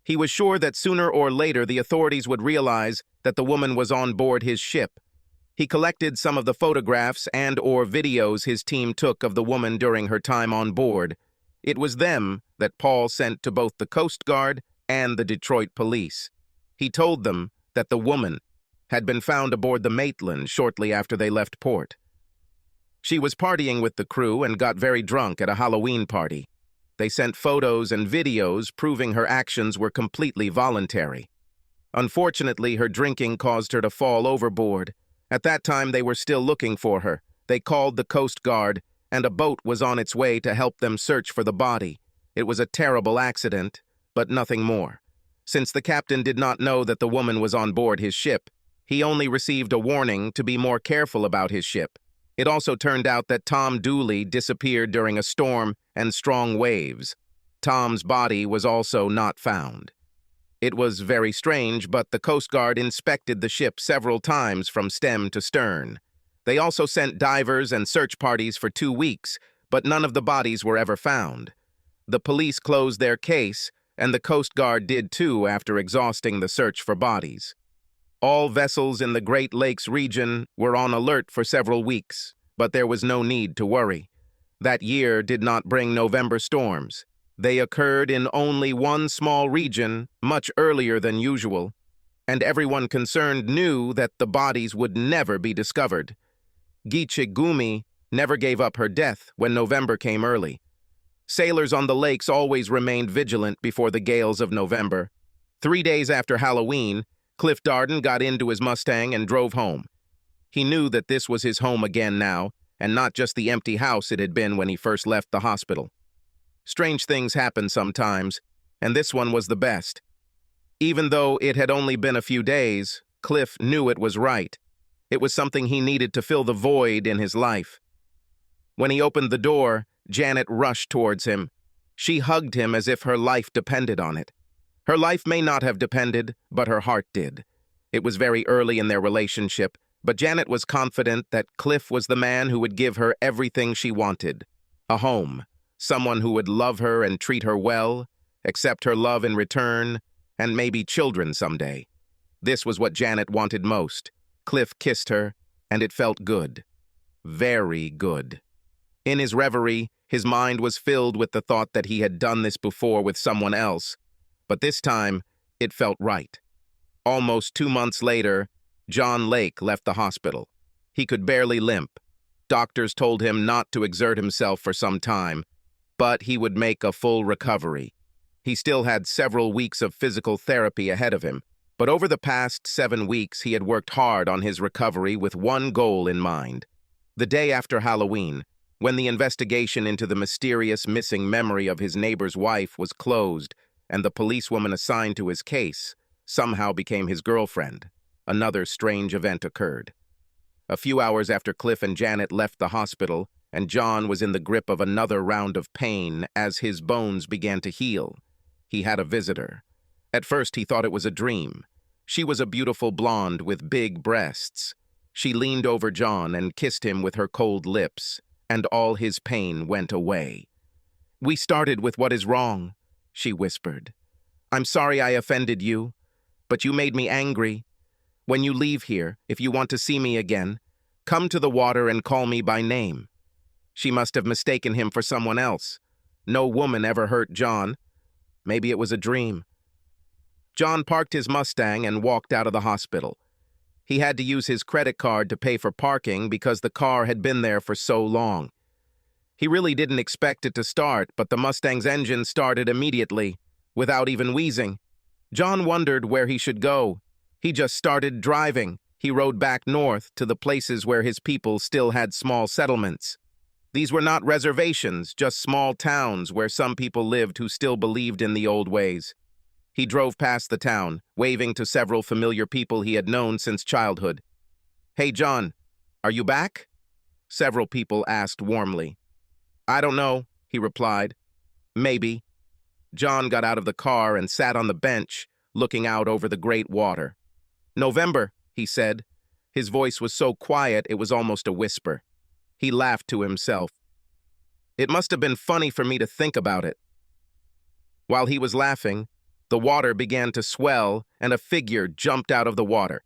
He was sure that sooner or later the authorities would realize that the woman was on board his ship. He collected some of the photographs and/or videos his team took of the woman during her time on board. It was them that Paul sent to both the Coast Guard and the Detroit police. He told them that the woman had been found aboard the Maitland shortly after they left port. She was partying with the crew and got very drunk at a Halloween party. They sent photos and videos proving her actions were completely voluntary. Unfortunately, her drinking caused her to fall overboard. At that time, they were still looking for her. They called the Coast Guard, and a boat was on its way to help them search for the body. It was a terrible accident, but nothing more. Since the captain did not know that the woman was on board his ship, he only received a warning to be more careful about his ship. It also turned out that Tom Dooley disappeared during a storm and strong waves. Tom's body was also not found. It was very strange, but the Coast Guard inspected the ship several times from stem to stern. They also sent divers and search parties for 2 weeks, but none of the bodies were ever found. The police closed their case, and the Coast Guard did too after exhausting the search for bodies. All vessels in the Great Lakes region were on alert for several weeks, but there was no need to worry. That year did not bring November storms. They occurred in only one small region, much earlier than usual, and everyone concerned knew that the bodies would never be discovered. Gichigumi never gave up her death when November came early. Sailors on the lakes always remained vigilant before the gales of November. 3 days after Halloween, Cliff Darden got into his Mustang and drove home. He knew that this was his home again now, and not just the empty house it had been when he first left the hospital. Strange things happen sometimes, and this one was the best. Even though it had only been a few days, Cliff knew it was right. It was something he needed to fill the void in his life. When he opened the door, Janet rushed towards him. She hugged him as if her life depended on it. Her life may not have depended, but her heart did. It was very early in their relationship, but Janet was confident that Cliff was the man who would give her everything she wanted. A home, someone who would love her and treat her well, accept her love in return, and maybe children someday. This was what Janet wanted most. Cliff kissed her, and it felt good. Very good. In his reverie, his mind was filled with the thought that he had done this before with someone else, but this time, it felt right. Almost 2 months later, John Lake left the hospital. He could barely limp. Doctors told him not to exert himself for some time, but he would make a full recovery. He still had several weeks of physical therapy ahead of him, but over the past 7 weeks he had worked hard on his recovery with one goal in mind. The day after Halloween, when the investigation into the mysterious missing memory of his neighbor's wife was closed and the policewoman assigned to his case somehow became his girlfriend, another strange event occurred. A few hours after Cliff and Janet left the hospital, and John was in the grip of another round of pain as his bones began to heal, he had a visitor. At first he thought it was a dream. She was a beautiful blonde with big breasts. She leaned over John and kissed him with her cold lips, and all his pain went away. "We started with what is wrong," she whispered. "I'm sorry I offended you, but you made me angry. When you leave here, if you want to see me again, come to the water and call me by name." She must have mistaken him for someone else. No woman ever hurt John. Maybe it was a dream. John parked his Mustang and walked out of the hospital. He had to use his credit card to pay for parking because the car had been there for so long. He really didn't expect it to start, but the Mustang's engine started immediately, without even wheezing. John wondered where he should go. He just started driving. He rode back north to the places where his people still had small settlements. These were not reservations, just small towns where some people lived who still believed in the old ways. He drove past the town, waving to several familiar people he had known since childhood. "Hey, John, are you back?" Several people asked warmly. "I don't know," he replied. "Maybe." John got out of the car and sat on the bench, looking out over the great water. "November," he said. His voice was so quiet it was almost a whisper. He laughed to himself. "It must have been funny for me to think about it." While he was laughing, the water began to swell and a figure jumped out of the water.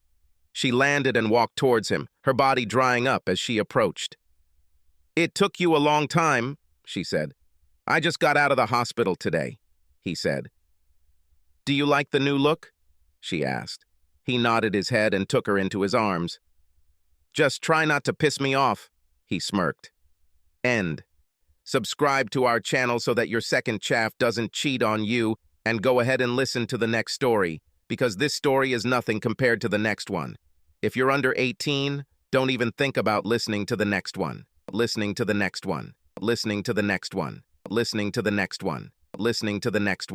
She landed and walked towards him, her body drying up as she approached. "It took you a long time," she said. "I just got out of the hospital today," he said. "Do you like the new look?" she asked. He nodded his head and took her into his arms. "Just try not to piss me off," he smirked. End. Subscribe to our channel so that your second chaff doesn't cheat on you, and go ahead and listen to the next story, because this story is nothing compared to the next one. If you're under 18, don't even think about listening to the next one. Listening to the next one. Listening to the next one. Listening to the next one. Listening to the next one.